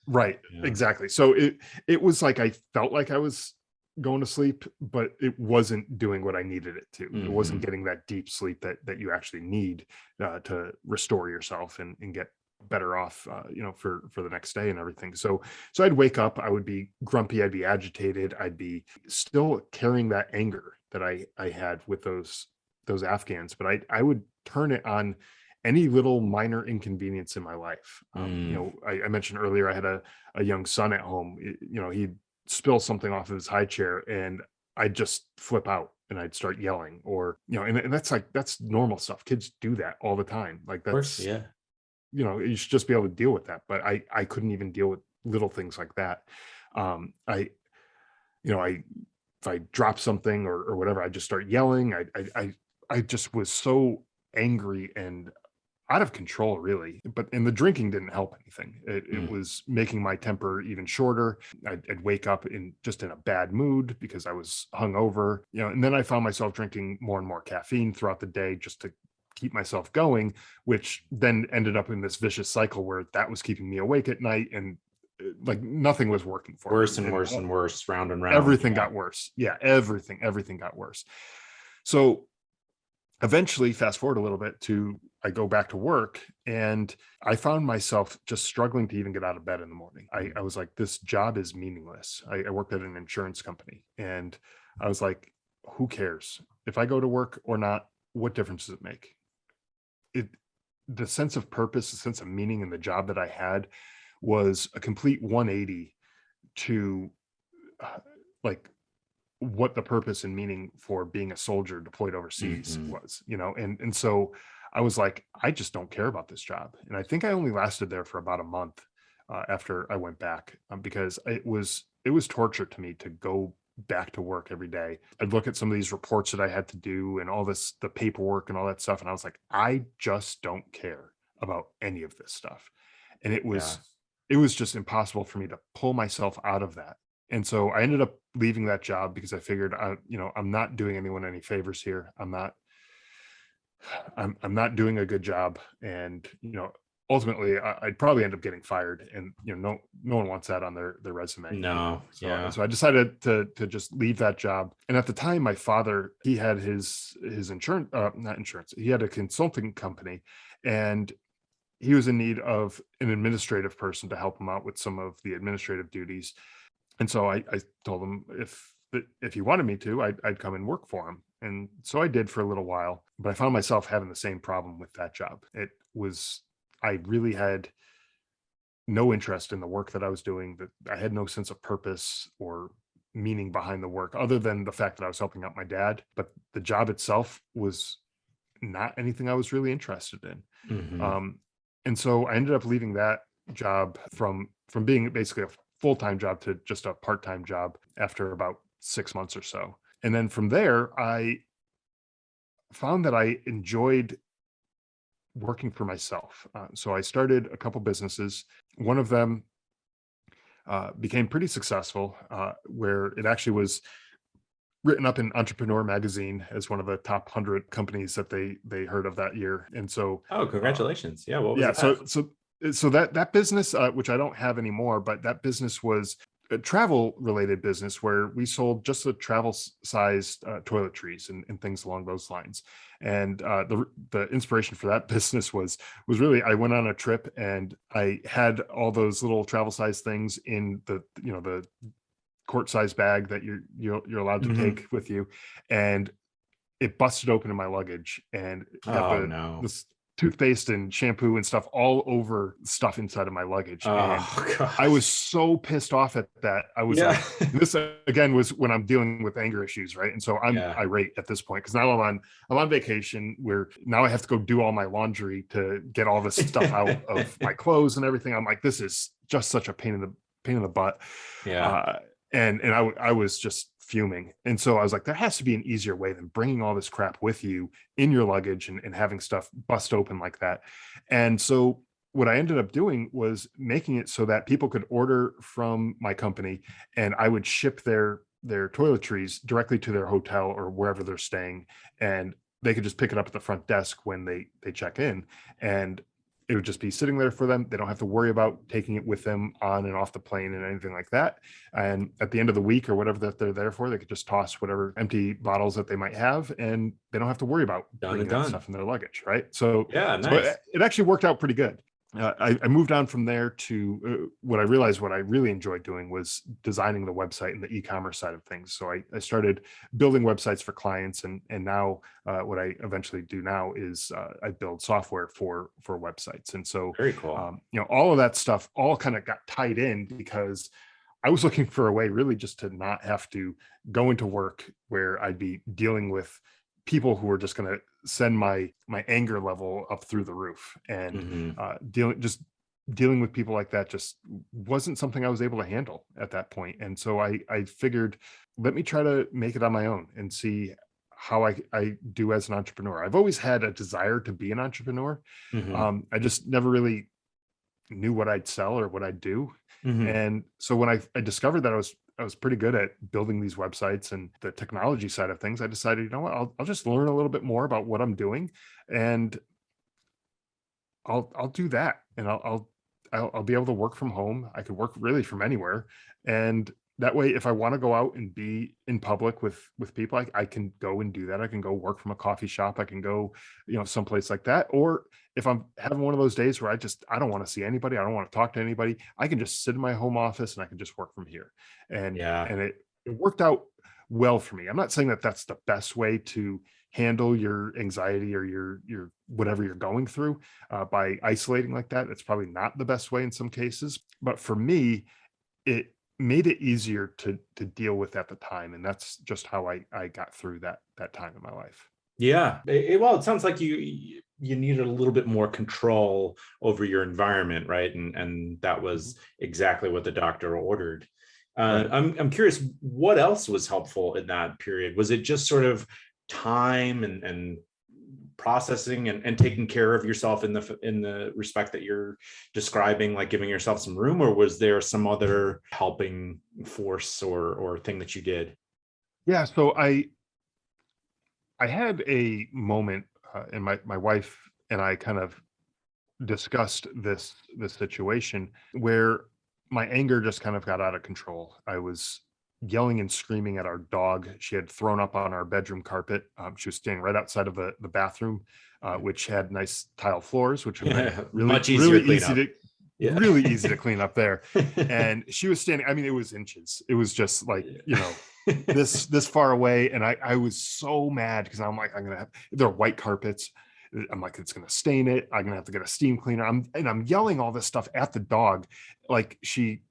B: right,
A: Yeah.
B: exactly. So it was like I felt like I was going to sleep, but it wasn't doing what I needed it to. It wasn't
A: Hmm.
B: getting that deep sleep that you actually need to restore yourself and get better off, for the next day and everything. So I'd wake up, I would be grumpy, I'd be agitated, I'd be still carrying that anger that I had with those Afghans, but I would turn it on any little minor inconvenience in my life.
A: Mm.
B: I mentioned earlier I had a young son at home. He'd spill something off of his high chair, and I'd just flip out and I'd start yelling, or and that's normal stuff. Kids do that all the time. Like
A: Of course,
B: that's
A: yeah.
B: you should just be able to deal with that. But I couldn't even deal with little things like that. I I if I drop something or whatever, I just start yelling. I just was so angry and out of control, really. And the drinking didn't help anything. It
A: Mm.
B: was making my temper even shorter. I'd wake up in a bad mood because I was hungover, and then I found myself drinking more and more caffeine throughout the day just to keep myself going, which then ended up in this vicious cycle where that was keeping me awake at night, and like nothing was working for me,
A: Worse and
B: and
A: worse and worse, round and round.
B: everything
A: Yeah.
B: got worse. Yeah, everything got worse. So eventually, fast forward a little bit to I go back to work, and I found myself just struggling to even get out of bed in the morning. I
A: Mm.
B: was like, this job is meaningless. I worked at an insurance company, and I was like, who cares if I go to work or not? What difference does it make? It The sense of purpose, the sense of meaning in the job that I had was a complete 180 to uh, like what the purpose and meaning for being a soldier deployed overseas
A: Mhm.
B: was, and so I was like, I just don't care about this job. And I think I only lasted there for about a month after I went back, because it was torture to me to go back to work every day. I'd look at some of these reports that I had to do and all the paperwork and all that stuff, and I was like, I just don't care about any of this stuff. And it
A: Yeah.
B: was it was just impossible for me to pull myself out of that. And so I ended up leaving that job because I figured, I'm not doing anyone any favors here. I'm not doing a good job. And, ultimately I'd probably end up getting fired, and no one wants that on their resume.
A: No, yeah.
B: So I decided to just leave that job. And at the time, my father, he had his insurance, not insurance, he had a consulting company, and he was in need of an administrative person to help him out with some of the administrative duties. And so I told him if he wanted me to, I'd come and work for him. And so I did for a little while, but I found myself having the same problem with that job. I really had no interest in the work that I was doing, that I had no sense of purpose or meaning behind the work other than the fact that I was helping out my dad. But the job itself was not anything I was really interested in.
A: Hmm.
B: Um, and so I ended up leaving that job from being basically a full-time job to just a part-time job after about 6 months or so. And then from there, I found that I enjoyed working for myself. So I started a couple businesses. One of them became pretty successful, where it actually was written up in Entrepreneur Magazine as one of the top 100 companies that they heard of that year. And so,
A: Oh,
B: uh,
A: congratulations. Yeah, what was
B: yeah,
A: that?
B: so that business, which I don't have anymore, but that business was a travel related business where we sold just the travel sized toiletries and things along those lines. And the inspiration for that business was really, I went on a trip and I had all those little travel sized things in the quart size bag that you're allowed to
A: Hmm.
B: take with you, and it busted open in my luggage and got
A: Oh no.
B: this toothpaste and shampoo and stuff all over stuff inside of my luggage. And
A: Oh
B: I was
A: gosh.
B: so pissed off at that. I was
A: Yeah.
B: like, this again was when I'm dealing with anger issues, right? And so I'm
A: Yeah.
B: irate at this point because now I'm on vacation where now I have to go do all my laundry to get all this stuff out of my clothes and everything. I'm like, this is just such a pain in the butt.
A: Yeah.
B: Uh, and I was just fuming. And so I was like, there has to be an easier way than bringing all this crap with you in your luggage and having stuff bust open like that. And so what I ended up doing was making it so that people could order from my company and I would ship their toiletries directly to their hotel or wherever they're staying. And they could just pick it up at the front desk when they check in. And it would just be sitting there for them. They don't have to worry about taking it with them on and off the plane and anything like that. And at the end of the week or whatever that they're there for, they could just toss whatever empty bottles that they might have, and they don't have to worry about
A: Done
B: bringing
A: and
B: that
A: done.
B: stuff in their luggage, right? So,
A: Yeah,
B: so
A: nice.
B: it actually worked out pretty good. I moved on from there to what I realized what I really enjoyed doing was designing the website and the e-commerce side of things. So I started building websites for clients, and now what I eventually do now is I build software for websites. And so
A: Very cool.
B: all of that stuff all kind of got tied in because I was looking for a way really just to not have to go into work where I'd be dealing with people who were just going to send my anger level up through the roof. And
A: Hmm.
B: dealing with people like that just wasn't something I was able to handle at that point. And so I figured, let me try to make it on my own and see how I do as an entrepreneur. I've always had a desire to be an entrepreneur.
A: Hmm.
B: I just never really knew what I'd sell or what I'd do.
A: Hmm.
B: And so when I discovered that I was pretty good at building these websites and the technology side of things, I decided, you know what, I'll just learn a little bit more about what I'm doing, and I'll do that, and I'll be able to work from home. I could work really from anywhere, and that way, if I want to go out and be in public with people, I can go and do that. I can go work from a coffee shop. I can go, someplace like that. Or if I'm having one of those days where I don't want to see anybody, I don't want to talk to anybody, I can just sit in my home office and I can just work from here. And
A: Yeah.
B: and it worked out well for me. I'm not saying that that's the best way to handle your anxiety or your whatever you're going through by isolating like that. It's probably not the best way in some cases, but for me, it made it easier to deal with at the time, and that's just how I got through that time in my life.
A: Yeah. Well, it sounds like you needed a little bit more control over your environment, right? And that
B: Mhm.
A: was exactly what the doctor ordered.
B: Right.
A: I'm curious, what else was helpful in that period? Was it just sort of time and processing and taking care of yourself in the respect that you're describing, like giving yourself some room, or was there some other helping force or thing that you did?
B: Yeah. So I had a moment, and my wife and I kind of discussed this situation where my anger just kind of got out of control. I was yelling and screaming at our dog. She had thrown up on our bedroom carpet. She was standing right outside of the bathroom, which had nice tile floors, which would have been
A: Yeah, much easier
B: really
A: to clean
B: easy
A: up.
B: to
A: Yeah.
B: clean up there. And she was standing, I mean, it was inches. It was just like, this far away. And I was so mad because I'm like, I'm gonna have, they're white carpets. I'm like, it's gonna stain it. I'm gonna have to get a steam cleaner. I'm yelling all this stuff at the dog, like she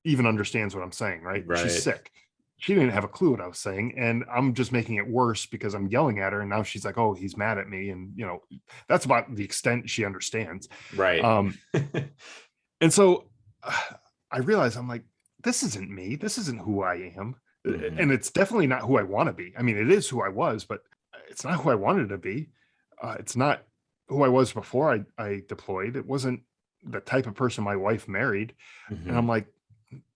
B: even understands what I'm saying, right? She's
A: Right.
B: sick. She didn't have a clue what I was saying, and I'm just making it worse because I'm yelling at her, and now she's like, "Oh, he's mad at me," and that's about the extent she understands.
A: Right.
B: Um, and so I realize I'm like, this isn't me. This isn't who I am,
A: Mhm.
B: and it's definitely not who I want to be. I mean, it is who I was, but it's not who I wanted to be. It's not who I was before I deployed. It wasn't the type of person my wife married, and I'm
A: Mhm.
B: like,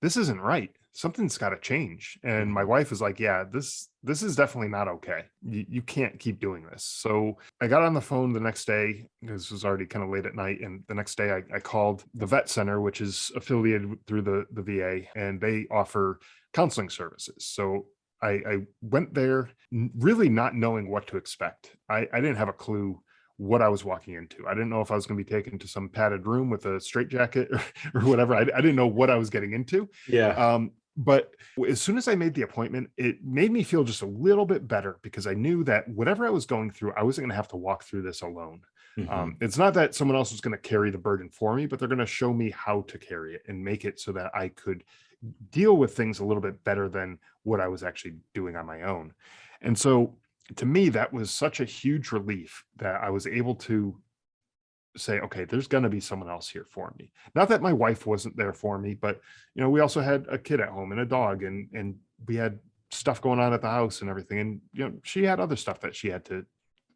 B: this isn't right. Something's got to change. And my
A: Mhm.
B: wife was like, yeah, this is definitely not okay. You can't keep doing this. So I got on the phone the next day. This was already kind of late at night. And the next day I called the vet center, which is affiliated through the VA, and they offer counseling services. So I went there really not knowing what to expect. I didn't have a clue what I was walking into. I didn't know if I was going to be taken to some padded room with a straitjacket or whatever. I didn't know what I was getting into.
A: Yeah.
B: But as soon as I made the appointment, it made me feel just a little bit better because I knew that whatever I was going through, I wasn't going to have to walk through this alone.
A: Mhm.
B: It's not that someone else was going to carry the burden for me, but they're going to show me how to carry it and make it so that I could deal with things a little bit better than what I was actually doing on my own. And so to me, that was such a huge relief that I was able to say, okay, there's going to be someone else here for me. Not that my wife wasn't there for me, but we also had a kid at home and a dog, and we had stuff going on at the house and everything. And she had other stuff that she had to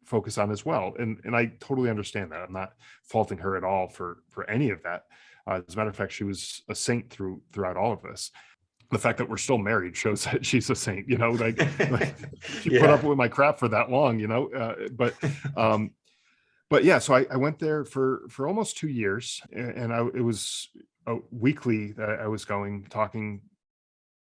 B: focus on as well. And I totally understand that. I'm not faulting her at all for any of that. As a matter of fact, she was a saint throughout all of this. The fact that we're still married shows that she's a saint, like she put up
A: Yeah.
B: with my crap for that long, um, but yeah, so I went there for almost 2 years, and it was weekly that I was going talking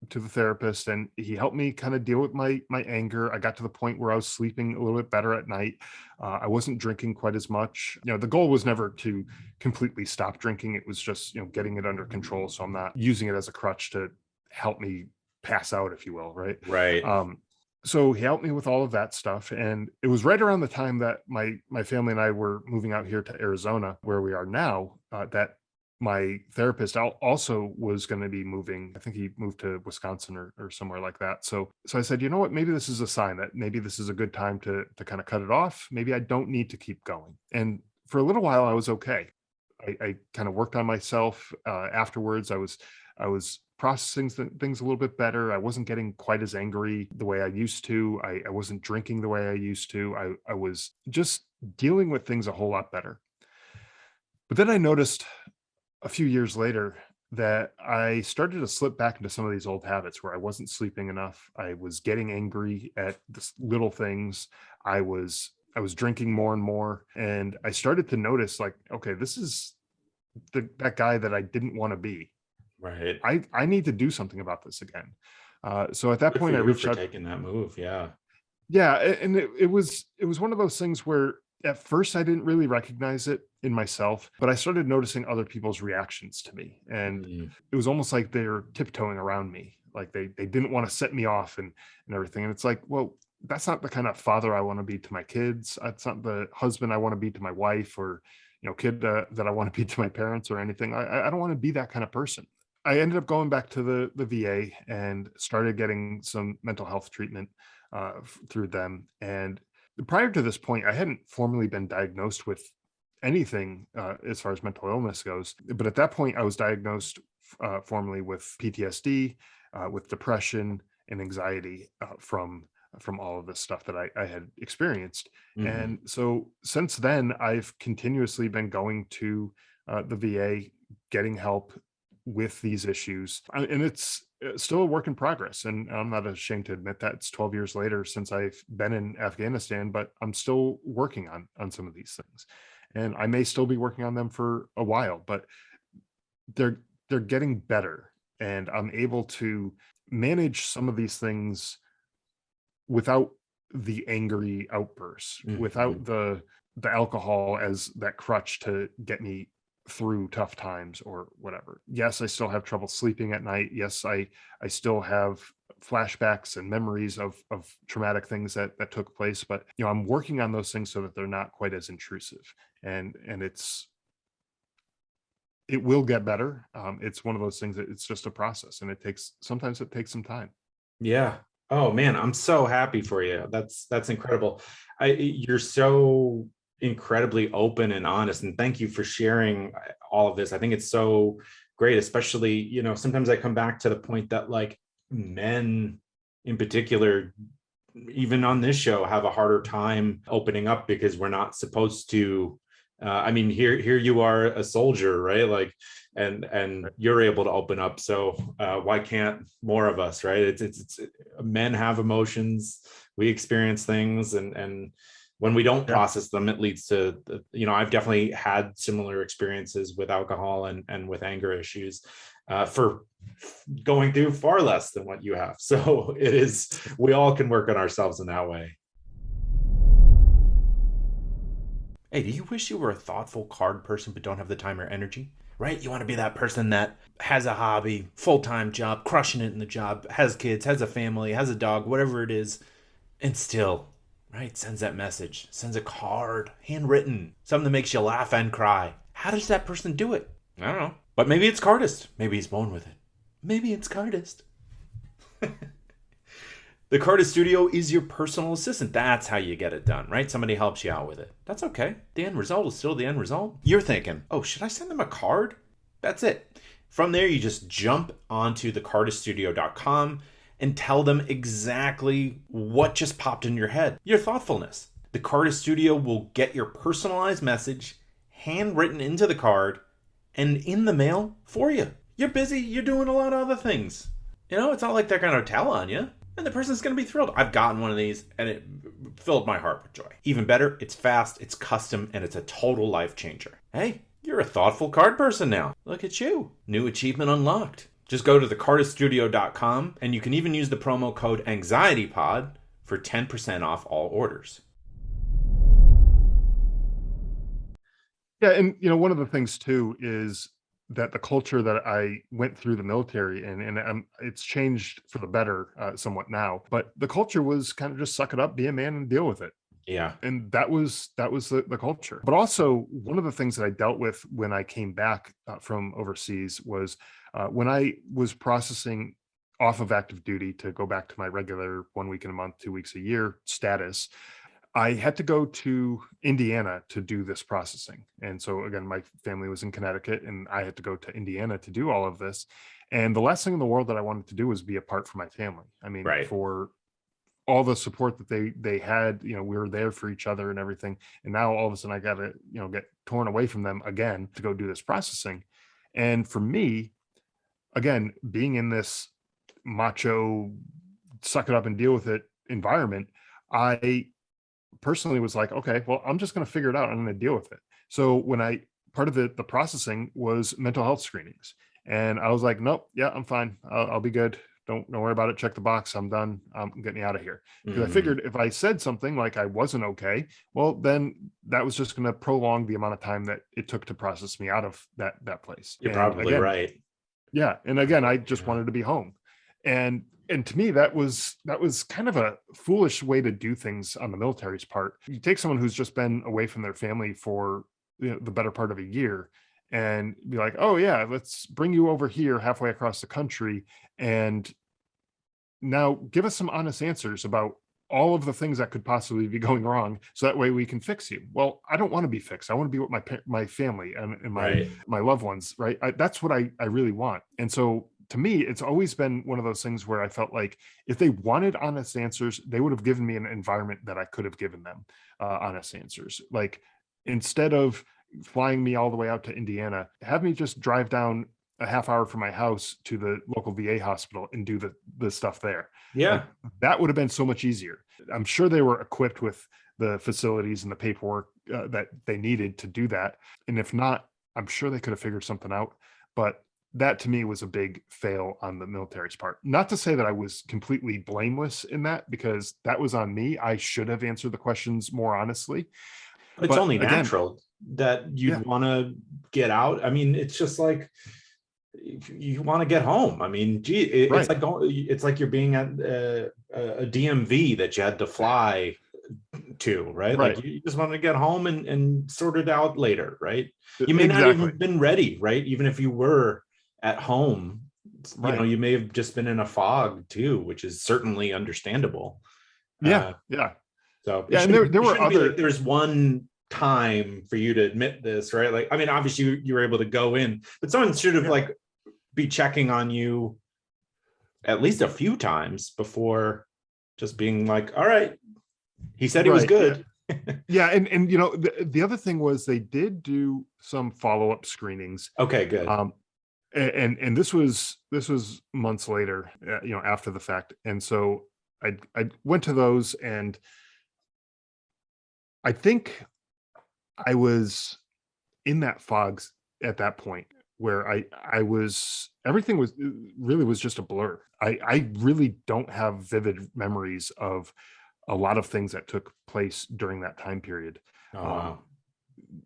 B: to the therapist, and he helped me kind of deal with my anger. I got to the point where I was sleeping a little bit better at night. I wasn't drinking quite as much. The goal was never to completely stop drinking. It was just getting it under control, so I'm not using it as a crutch to help me pass out, if you will, right?
A: Right.
B: Um, so he helped me with all of that stuff, and it was right around the time that my family and I were moving out here to Arizona, where we are now, that my therapist also was going to be moving. I think he moved to Wisconsin or somewhere like that. So I said, you know what, maybe this is a sign that maybe this is a good time to kind of cut it off. Maybe I don't need to keep going. And for a little while I was okay. I kind of worked on myself afterwards. I was processing things a little bit better. I wasn't getting quite as angry the way I used to. I wasn't drinking the way I used to. I was just dealing with things a whole lot better. But then I noticed a few years later that I started to slip back into some of these old habits where I wasn't sleeping enough. I was getting angry at little things. I was drinking more and more, and I started to notice, like, okay, this is that guy that I didn't want to be.
A: Right.
B: I need to do something about this again. So at that
A: Good for
B: point, I
A: you
B: reached
A: for
B: out.
A: taking that move. Yeah.
B: Yeah, and it was one of those things where at first I didn't really recognize it in myself, but I started noticing other people's reactions to me, and
A: Mm.
B: it was almost like they were tiptoeing around me, like they didn't want to set me off and everything. And it's like, well, that's not the kind of father I want to be to my kids. That's not the husband I want to be to my wife, or kid that I want to be to my parents or anything. I don't want to be that kind of person. I ended up going back to the VA and started getting some mental health treatment through them. And prior to this point, I hadn't formally been diagnosed with anything as far as mental illness goes. But at that point, I was diagnosed formally with PTSD, with depression and anxiety from all of this stuff that I had experienced.
A: Mhm.
B: And so since then, I've continuously been going to the VA, getting help with these issues. And it's still a work in progress. And I'm not ashamed to admit that it's 12 years later since I've been in Afghanistan, but I'm still working on some of these things. and I may still be working on them for a while, but they're they're getting better, and I'm able to manage some of these things without the angry outbursts,
A: Mhm.
B: without the alcohol as that crutch to get me through tough times or whatever. Yes, I still have trouble sleeping at night. Yes, I still have flashbacks and memories of traumatic things that took place, but I'm working on those things so that they're not quite as intrusive. And it will get better. It's one of those things that it's just a process, and sometimes it takes some time.
A: Yeah. Oh man, I'm so happy for you. That's incredible. You're so incredibly open and honest, and thank you for sharing all of this. I think it's so great, especially, sometimes I come back to the point that like men in particular, even on this show, have a harder time opening up because we're not supposed to. I mean, here you are, a soldier, right? Like, and
B: Right.
A: you're able to open up. So why can't more of us, right? It's men have emotions, we experience things, and when we don't
B: Yeah.
A: process them, it leads to I've definitely had similar experiences with alcohol and with anger issues, for going through far less than what you have. So we all can work on ourselves in that way. Hey, do you wish you were a thoughtful card person but don't have the time or energy? Right? You want to be that person that has a hobby, full time job, crushing it in the job, has kids, has a family, has a dog, whatever it is, and still, right, sends that message, sends a card, handwritten, something that makes you laugh and cry. How does that person do it? I don't know. But maybe it's Cardist. Maybe he's born with it. Maybe it's Cardist. The Carta Studio is your personal assistant. That's how you get it done, right? Somebody helps you out with it. That's okay. The end result is still the end result. You're thinking, oh, should I send them a card? That's it. From there, you just jump onto thecartastudio.com and tell them exactly what just popped in your head, your thoughtfulness. The Carta Studio will get your personalized message handwritten into the card and in the mail for you. You're busy, you're doing a lot of other things. It's not like they're going to tell on you. And the person's going to be thrilled. I've gotten one of these and it filled my heart with joy. Even better, it's fast, it's custom, and it's a total life changer. Hey, you're a thoughtful card person now. Look at you. New achievement unlocked. Just go to thecartastudio.com and you can even use the promo code AnxietyPod for 10% off all orders.
B: Yeah, and one of the things too is that the culture that I went through the military in, and it's changed for the better somewhat now. But the culture was kind of just suck it up, be a man, and deal with it.
A: Yeah.
B: And that was the culture. But also, one of the things that I dealt with when I came back from overseas was when I was processing off of active duty to go back to my regular 1 week in a month, 2 weeks a year status. I had to go to Indiana to do this processing. And so again, my family was in Connecticut and I had to go to Indiana to do all of this. And the last thing in the world that I wanted to do was be apart from my family. I mean,
A: Right.
B: for all the support that they had, we were there for each other and everything. And now all of a sudden I got to, get torn away from them again to go do this processing. And for me, again, being in this macho, suck it up and deal with it environment, I personally was like, okay, well, I'm just going to figure it out. I'm going to deal with it. So when part of the processing was mental health screenings, and I was like, nope, yeah, I'm fine. I'll be good. Don't worry about it. Check the box. I'm done. I'm getting out of here. Because I
A: Mm,
B: figured if I said something like I wasn't okay, well, then that was just going to prolong the amount of time that it took to process me out of that place.
A: you're
B: And
A: probably
B: again,
A: right.
B: yeah, and again, I just
A: Yeah.
B: wanted to be home. And to me, that was kind of a foolish way to do things on the military's part. You take someone who's just been away from their family for the better part of a year and be like, "Oh yeah, let's bring you over here halfway across the country and now give us some honest answers about all of the things that could possibly be going wrong so that way we can fix you." Well, I don't want to be fixed. I want to be with my family and
A: Right.
B: my loved ones, right? That's what I really want. And so to me, it's always been one of those things where I felt like if they wanted honest answers, they would have given me an environment that I could have given them honest answers. Like instead of flying me all the way out to Indiana, have me just drive down a half hour from my house to the local VA hospital and do the stuff there. Like
A: Yeah.
B: that would have been so much easier. I'm sure they were equipped with the facilities and the paperwork that they needed to do that. And if not, I'm sure they could have figured something out. But that to me was a big fail on the military's part. Not to say that I was completely blameless in that, because that was on me. I should have answered the questions more honestly.
A: It's
B: But
A: only
B: again,
A: natural that
B: yeah,
A: you'd want to get out. I mean, it's just like you want to get home. I mean, gee, it's
B: right.
A: like it's like you're being at a DMV that you had to fly to, right?
B: Right.
A: Like you just want to get home and sort it out later, right? You may not
B: Exactly.
A: even been ready, right? Even if you were at home,
B: Right.
A: you may have just been in a fog too, which is certainly understandable.
B: Yeah.
A: Uh,
B: Yeah.
A: so
B: Yeah. And there
A: it
B: were
A: shouldn't be like
B: other,
A: there's one time for you to admit this, right? Like, I mean, obviously you were able to go in, but someone should have
B: yeah.
A: like be checking on you at least a few times before just being like, all right, he said he was
B: Right. Yeah.
A: good.
B: Yeah. And you know, the other thing was they did do some follow-up screenings.
A: Okay, good.
B: Um, and this was months later, you know, after the fact. And so I went to those, and I think I was in that fog at that point, where I was, everything was really was just a blur. I really don't have vivid memories of a lot of things that took place during that time period.
A: Oh,
B: Um,
A: wow.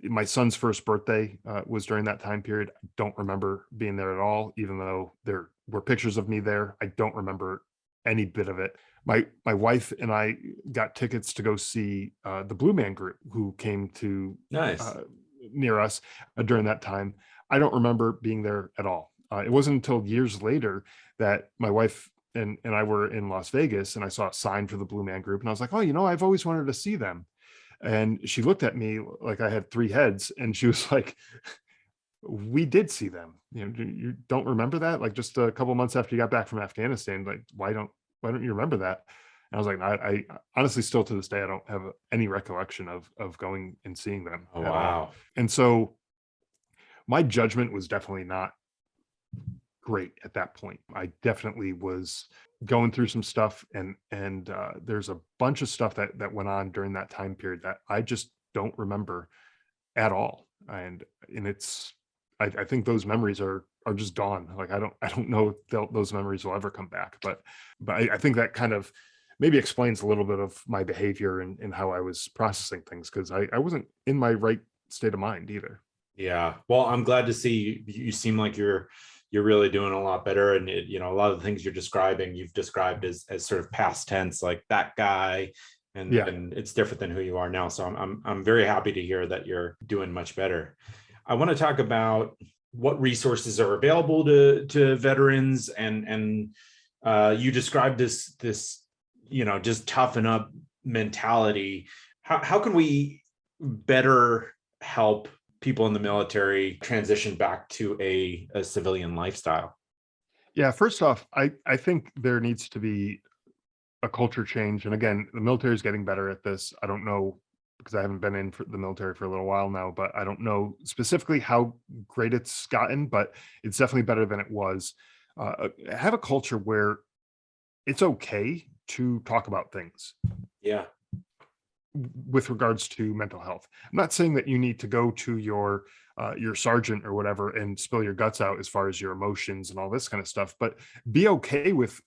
B: my son's first birthday was during that time period. I don't remember being there at all, even though there were pictures of me there. I don't remember any bit of it. My wife and I got tickets to go see the Blue Man Group, who came to
A: Nice.
B: uh, near us during that time. I don't remember being there at all. It wasn't until years later that my wife and I were in Las Vegas, and I saw a sign for the Blue Man Group, and I was like, "Oh, you know, I've always wanted to see them." And she looked at me like I had three heads, and she was like, "We did see them. You know, you don't remember that? Like just a couple months after you got back from Afghanistan, like why don't you remember that?" And I was like, I honestly still to this day I don't have any recollection of going and seeing them
A: Oh,
B: at all.
A: wow.
B: And so my judgment was definitely not great at that point. I definitely was going through some stuff, and there's a bunch of stuff that went on during that time period that I just don't remember at all. And it's, I think those memories are just gone. Like I don't know if those memories will ever come back. But I think that kind of maybe explains a little bit of my behavior and how I was processing things, because I wasn't in my right state of mind either.
A: Yeah. Well, I'm glad to see you seem like you're really doing a lot better. And a lot of the things you're describing, you've described as sort of past tense, like that guy,
B: Yeah.
A: and it's different than who you are now. So I'm very happy to hear that you're doing much better. I want to talk about what resources are available to veterans, and you described this just toughen up mentality. How can we better help people in the military transition back to a civilian lifestyle?
B: Yeah. First off, I think there needs to be a culture change. And again, the military is getting better at this. I don't know, because I haven't been in for the military for a little while now, but I don't know specifically how great it's gotten, but it's definitely better than it was. Have a culture where it's okay to talk about things
A: Yeah.
B: with regards to mental health. I'm not saying that you need to go to your sergeant or whatever and spill your guts out as far as your emotions and all this kind of stuff, but be okay with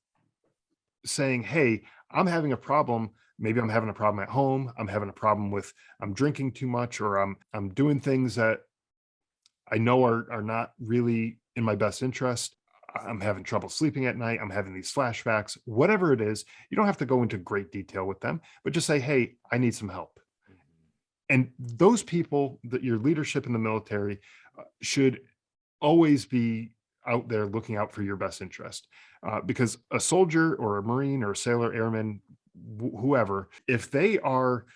B: saying, "Hey, I'm having a problem. Maybe I'm having a problem at home. I'm having a problem with, I'm drinking too much, or I'm doing things that I know are not really in my best interest. I'm having trouble sleeping at night. I'm having these flashbacks." Whatever it is, you don't have to go into great detail with them, but just say, "Hey, I need some help." And those people, that your leadership in the military should always be out there looking out for your best interest. Because a soldier or a Marine or a sailor, airman, whoever, if they are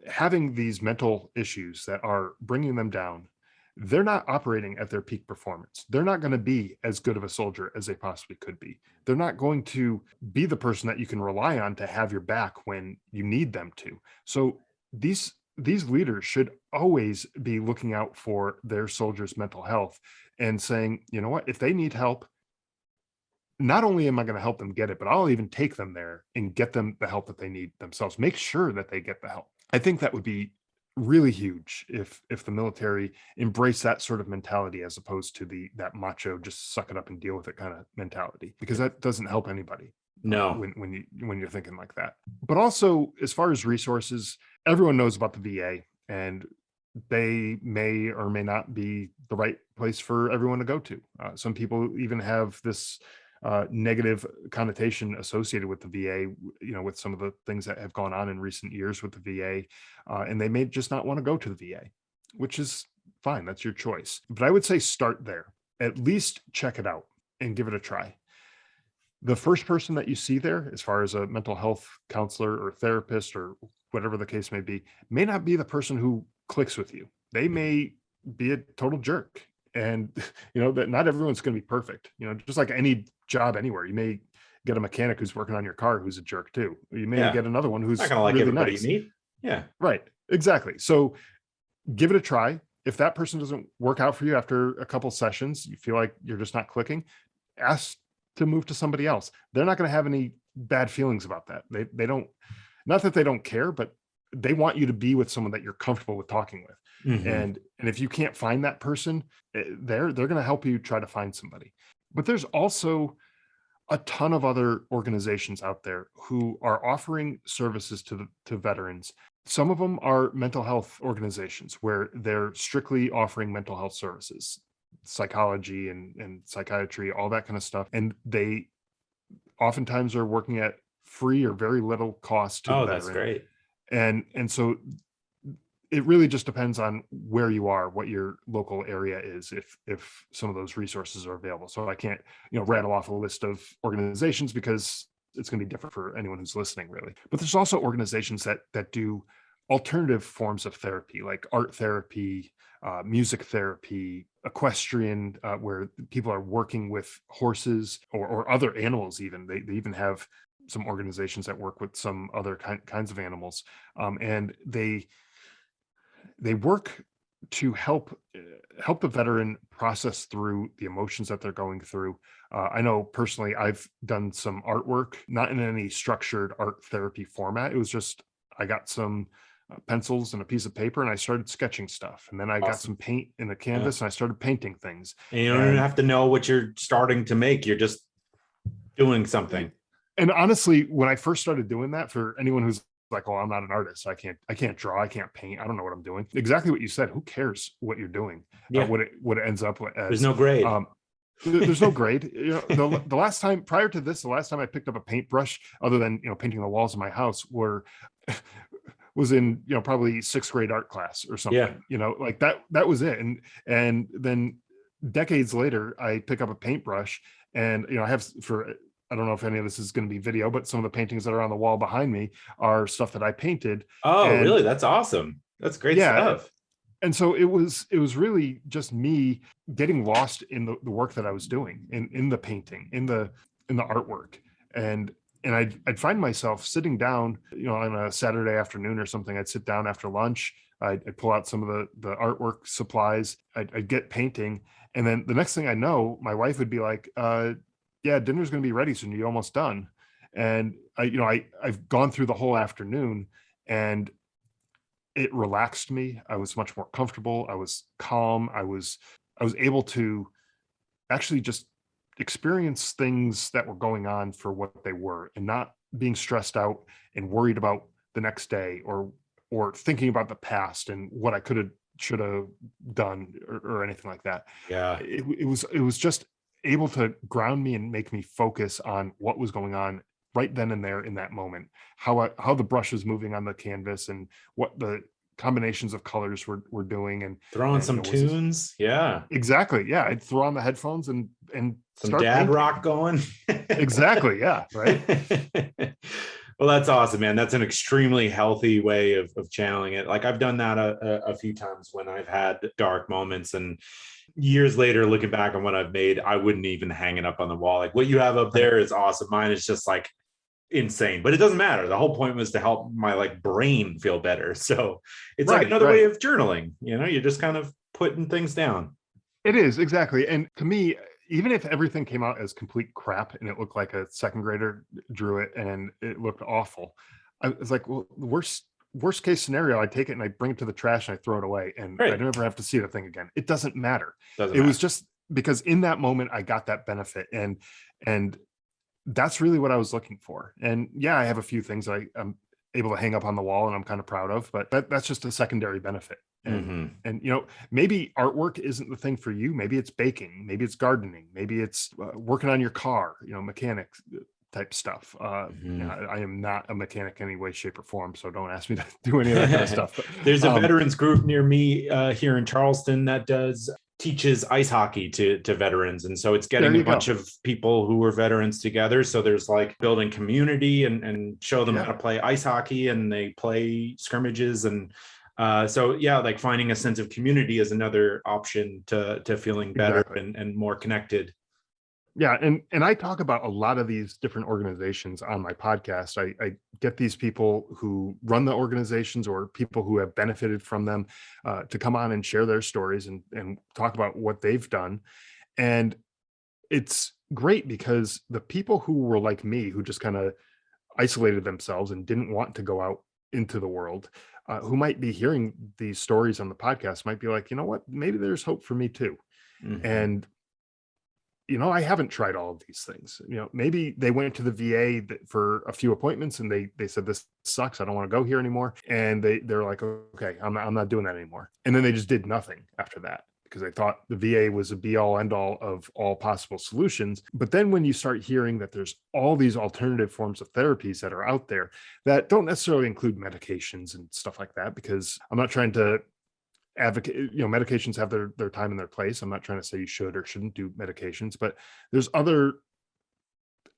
B: having these mental issues that are bringing them down, they're not operating at their peak performance. They're not going to be as good of a soldier as they possibly could be. They're not going to be the person that you can rely on to have your back when you need them to. So these leaders should always be looking out for their soldiers' mental health and saying, "You know what, if they need help, not only am I going to help them get it, but I'll even take them there and get them the help that they need themselves. Make sure that they get the help." I think that would be really huge if the military embrace that sort of mentality as opposed to that macho just suck it up and deal with it kind of mentality, because that doesn't help anybody
A: No.
B: when you're thinking like that. But also, as far as resources, everyone knows about the VA, and they may or may not be the right place for everyone to go to. Some people even have this negative connotation associated with the VA, with some of the things that have gone on in recent years with the VA, and they may just not want to go to the VA, which is fine. That's your choice. But I would say start there. At least check it out and give it a try. The first person that you see there, as far as a mental health counselor or therapist or whatever the case may not be the person who clicks with you. They may be a total jerk. And that not everyone's going to be perfect. Just like any job anywhere, you may get a mechanic who's working on your car who's a jerk too. You may
A: Yeah.
B: get another one who's
A: Not gonna like
B: really
A: everybody
B: nice.
A: you meet. Yeah.
B: Right. Exactly. So give it a try. If that person doesn't work out for you after a couple sessions, you feel like you're just not clicking, ask to move to somebody else. They're not going to have any bad feelings about that. They don't, not that they don't care, but they want you to be with someone that you're comfortable with talking with. And if you can't find that person, they're going to help you try to find somebody. But there's also a ton of other organizations out there who are offering services to veterans. Some of them are mental health organizations where they're strictly offering mental health services, psychology and psychiatry, all that kind of stuff. And they oftentimes are working at free or very little cost to the
A: Oh, that's
B: veteran.
A: great.
B: And so it really just depends on where you are, what your local area is, if some of those resources are available. So I can't, rattle off a list of organizations because it's going to be different for anyone who's listening, really. But there's also organizations that do alternative forms of therapy, like art therapy, music therapy, equestrian, where people are working with horses or other animals. Even they even have some organizations that work with some other kinds of animals, and they work to help the veteran process through the emotions that they're going through. I know personally, I've done some artwork, not in any structured art therapy format. It was just, I got some pencils and a piece of paper and I started sketching stuff. And then I got some paint in a canvas and I started painting things.
A: And you don't even have to know what you're starting to make. You're just doing something.
B: And honestly, when I first started doing that, for anyone who's like, oh, I'm not an artist, I can't draw, I can't paint, I don't know what I'm doing. Exactly what you said. Who cares what you're doing?
A: Yeah.
B: What it ends up as.
A: There's no grade.
B: There's no grade. The last time prior to this, the last time I picked up a paintbrush, other than painting the walls of my house, was in probably 6th grade art class or something.
A: Yeah.
B: Like that was it. And then decades later, I pick up a paintbrush, and I have, I don't know if any of this is going to be video, but some of the paintings that are on the wall behind me are stuff that I painted.
A: Oh, really? That's awesome. That's great stuff.
B: And so it was really just me getting lost in the work that I was doing, in the painting, in the artwork. And I'd find myself sitting down, on a Saturday afternoon or something. I'd sit down after lunch. I'd pull out some of the artwork supplies. I'd get painting. And then the next thing I know, my wife would be like, yeah, dinner's going to be ready soon. You're almost done. And I've gone through the whole afternoon, and it relaxed me. I was much more comfortable. I was calm. I was able to actually just experience things that were going on for what they were, and not being stressed out and worried about the next day, or thinking about the past and what I should have done, or anything like that.
A: Yeah.
B: It was just able to ground me and make me focus on what was going on right then and there in that moment, how the brush was moving on the canvas, and what the combinations of colors were doing, and
A: throwing some tunes. Yeah,
B: exactly. Yeah, I'd throw on the headphones and
A: some
B: start
A: dad
B: painting.
A: rock going.
B: Exactly. Yeah. Right.
A: Well, that's awesome, man. That's an extremely healthy way of channeling it. Like, I've done that a few times when I've had dark moments, and years later, looking back on what I've made, I wouldn't even hang it up on the wall. Like, what you have up there is awesome. Mine is just like insane, but it doesn't matter. The whole point was to help my brain feel better. So it's like another way of journaling. You're just kind of putting things down.
B: It is, exactly. And to me, even if everything came out as complete crap and it looked like a second grader drew it and it looked awful, I was like, well, the worst worst case scenario, I take it and I bring it to the trash and I throw it away, and I
A: Right.
B: don't ever have to see the thing again. It doesn't matter.
A: Doesn't
B: It was
A: matter.
B: just because in that moment I got that benefit, and that's really what I was looking for. And yeah, I have a few things I'm able to hang up on the wall and I'm kind of proud of, but that's just a secondary benefit. And maybe artwork isn't the thing for you. Maybe it's baking, maybe it's gardening, maybe it's working on your car, mechanics type stuff. I am not a mechanic in any way, shape, or form, so don't ask me to do any of that kind of stuff. But,
A: There's a veterans group near me here in Charleston that teaches ice hockey to veterans, and so it's getting a bunch of people who were veterans together. So there's like building community and show them how to play ice hockey, and they play scrimmages, and so yeah, like finding a sense of community is another option to feeling better and more connected.
B: Yeah, and I talk about a lot of these different organizations on my podcast. I get these people who run the organizations or people who have benefited from them to come on and share their stories and talk about what they've done. And it's great because the people who were like me, who just kind of isolated themselves and didn't want to go out into the world, who might be hearing these stories on the podcast, might be like, you know what, maybe there's hope for me too. And I haven't tried all of these things. Maybe they went to the VA for a few appointments and they said, this sucks, I don't want to go here anymore. And they're like, okay, I'm not doing that anymore. And then they just did nothing after that because they thought the VA was a be all end all of all possible solutions. But then when you start hearing that there's all these alternative forms of therapies that are out there that don't necessarily include medications and stuff like that, because I'm not trying to advocate, medications have their time and their place. I'm not trying to say you should or shouldn't do medications, but there's other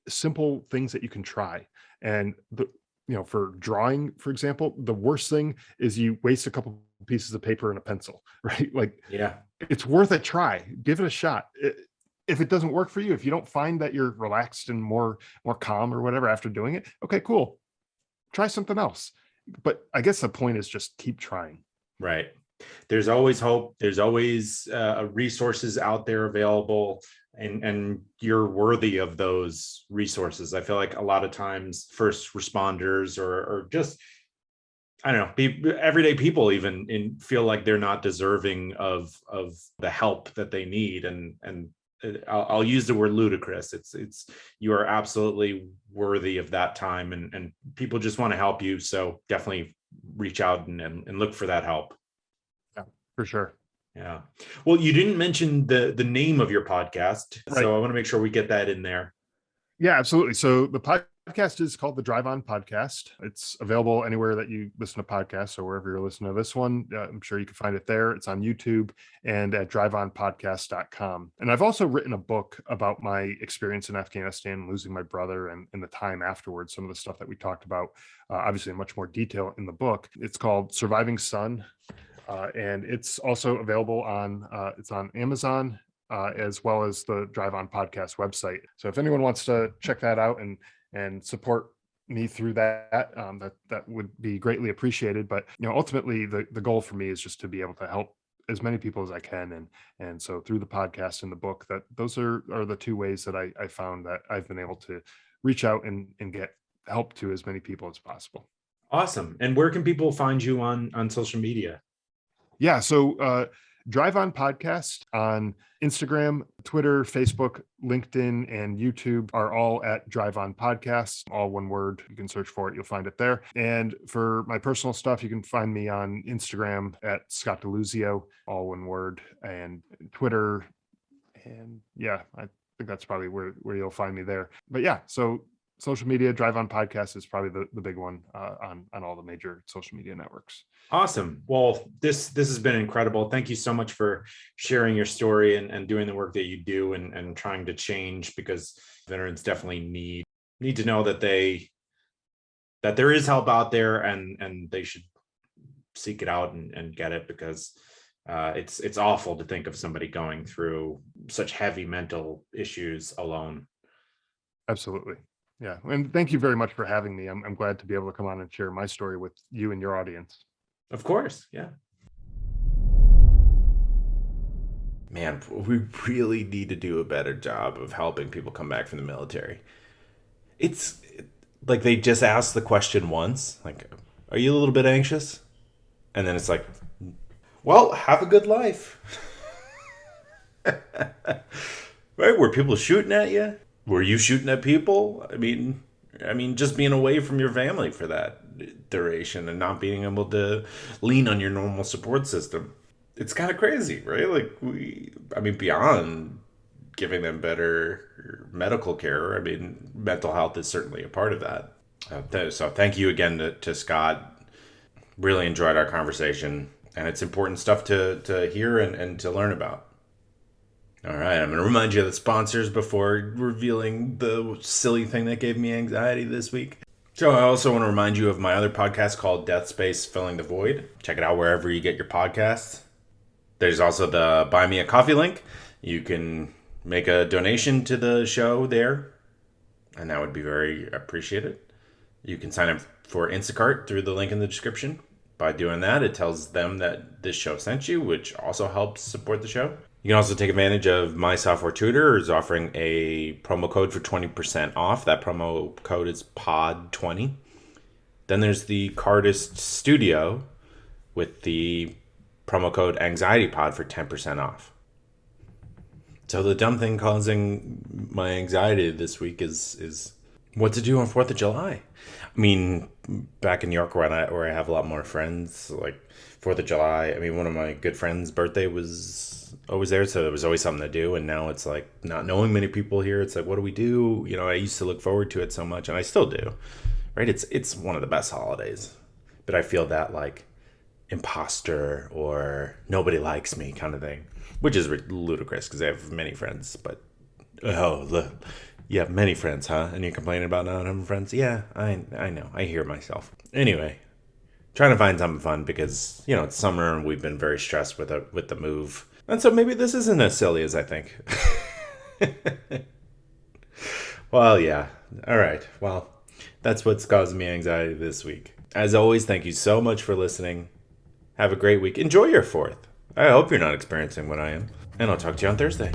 B: simple things that you can try. And for drawing, for example, the worst thing is you waste a couple pieces of paper and a pencil, right? Like,
A: yeah,
B: it's worth a try. Give it a shot. If it doesn't work for you, if you don't find that you're relaxed and more calm or whatever after doing it, okay, cool. Try something else. But I guess the point is just keep trying.
A: Right. There's always hope. There's always resources out there available, and you're worthy of those resources. I feel like a lot of times first responders or just, I don't know, everyday people even feel like they're not deserving of the help that they need. And I'll use the word ludicrous. It's you are absolutely worthy of that time, and people just want to help you. So definitely reach out and look for that help.
B: For sure.
A: Yeah. Well, you didn't mention the name of your podcast,
B: right.
A: So I want to make sure we get that in there.
B: Yeah, absolutely. So the podcast is called the Drive On Podcast. It's available anywhere that you listen to podcasts, so wherever you're listening to this one, I'm sure you can find it there. It's on YouTube and at driveonpodcast.com. And I've also written a book about my experience in Afghanistan, losing my brother and the time afterwards, some of the stuff that we talked about, obviously in much more detail in the book. It's called Surviving Son. And it's also available on Amazon as well as the Drive On Podcast website. So if anyone wants to check that out and support me through that, that would be greatly appreciated. But ultimately the goal for me is just to be able to help as many people as I can, and so through the podcast and the book, that those are the two ways that I found that I've been able to reach out and get help to as many people as possible.
A: Awesome. And where can people find you on social media?
B: Yeah, so Drive On Podcast on Instagram, Twitter, Facebook, LinkedIn, and YouTube are all at Drive On Podcast, all one word. You can search for it, you'll find it there. And for my personal stuff, you can find me on Instagram at Scott Deluzio, all one word, and Twitter. And yeah, I think that's probably where you'll find me there. But yeah, so social media, Drive On Podcast is probably the big one on all the major social media networks.
A: Awesome. Well, this has been incredible. Thank you so much for sharing your story and doing the work that you do and trying to change, because veterans definitely need to know that there is help out there, and they should seek it out and get it, because it's awful to think of somebody going through such heavy mental issues alone.
B: Absolutely. Yeah. And thank you very much for having me. I'm glad to be able to come on and share my story with you and your audience.
A: Of course. Yeah. Man, we really need to do a better job of helping people come back from the military. It's like they just ask the question once, like, Are you a little bit anxious? And then it's like, well, have a good life. Right? Were people shooting at you? Were you shooting at people? I mean, just being away from your family for that duration and not being able to lean on your normal support system. It's kind of crazy, right? Like beyond giving them better medical care, mental health is certainly a part of that. So thank you again to Scott. Really enjoyed our conversation, and it's important stuff to hear and to learn about. All right, I'm going to remind you of the sponsors before revealing the silly thing that gave me anxiety this week. So I also want to remind you of my other podcast called Death Space Filling the Void. Check it out wherever you get your podcasts. There's also the Buy Me a Coffee link. You can make a donation to the show there, and that would be very appreciated. You can sign up for Instacart through the link in the description. By doing that, it tells them that this show sent you, which also helps support the show. You can also take advantage of My Software Tutor is offering a promo code for 20% off. That promo code is POD20. Then there's the Cardist Studio with the promo code AnxietyPod for 10% off. So the dumb thing causing my anxiety this week is what to do on 4th of July. Back in New York where I have a lot more friends, like 4th of July, one of my good friends' birthday was always there, so there was always something to do, and now it's like not knowing many people here, it's like, what do we do? I used to look forward to it so much, and I still do, right? It's one of the best holidays, but I feel that like imposter or nobody likes me kind of thing, which is ludicrous because I have many friends, but you have many friends, huh? And you're complaining about not having friends? Yeah, I know. I hear myself. Anyway, trying to find something fun because, it's summer and we've been very stressed with the move. And so maybe this isn't as silly as I think. Well, yeah. All right. Well, that's what's causing me anxiety this week. As always, thank you so much for listening. Have a great week. Enjoy your 4th. I hope you're not experiencing what I am. And I'll talk to you on Thursday.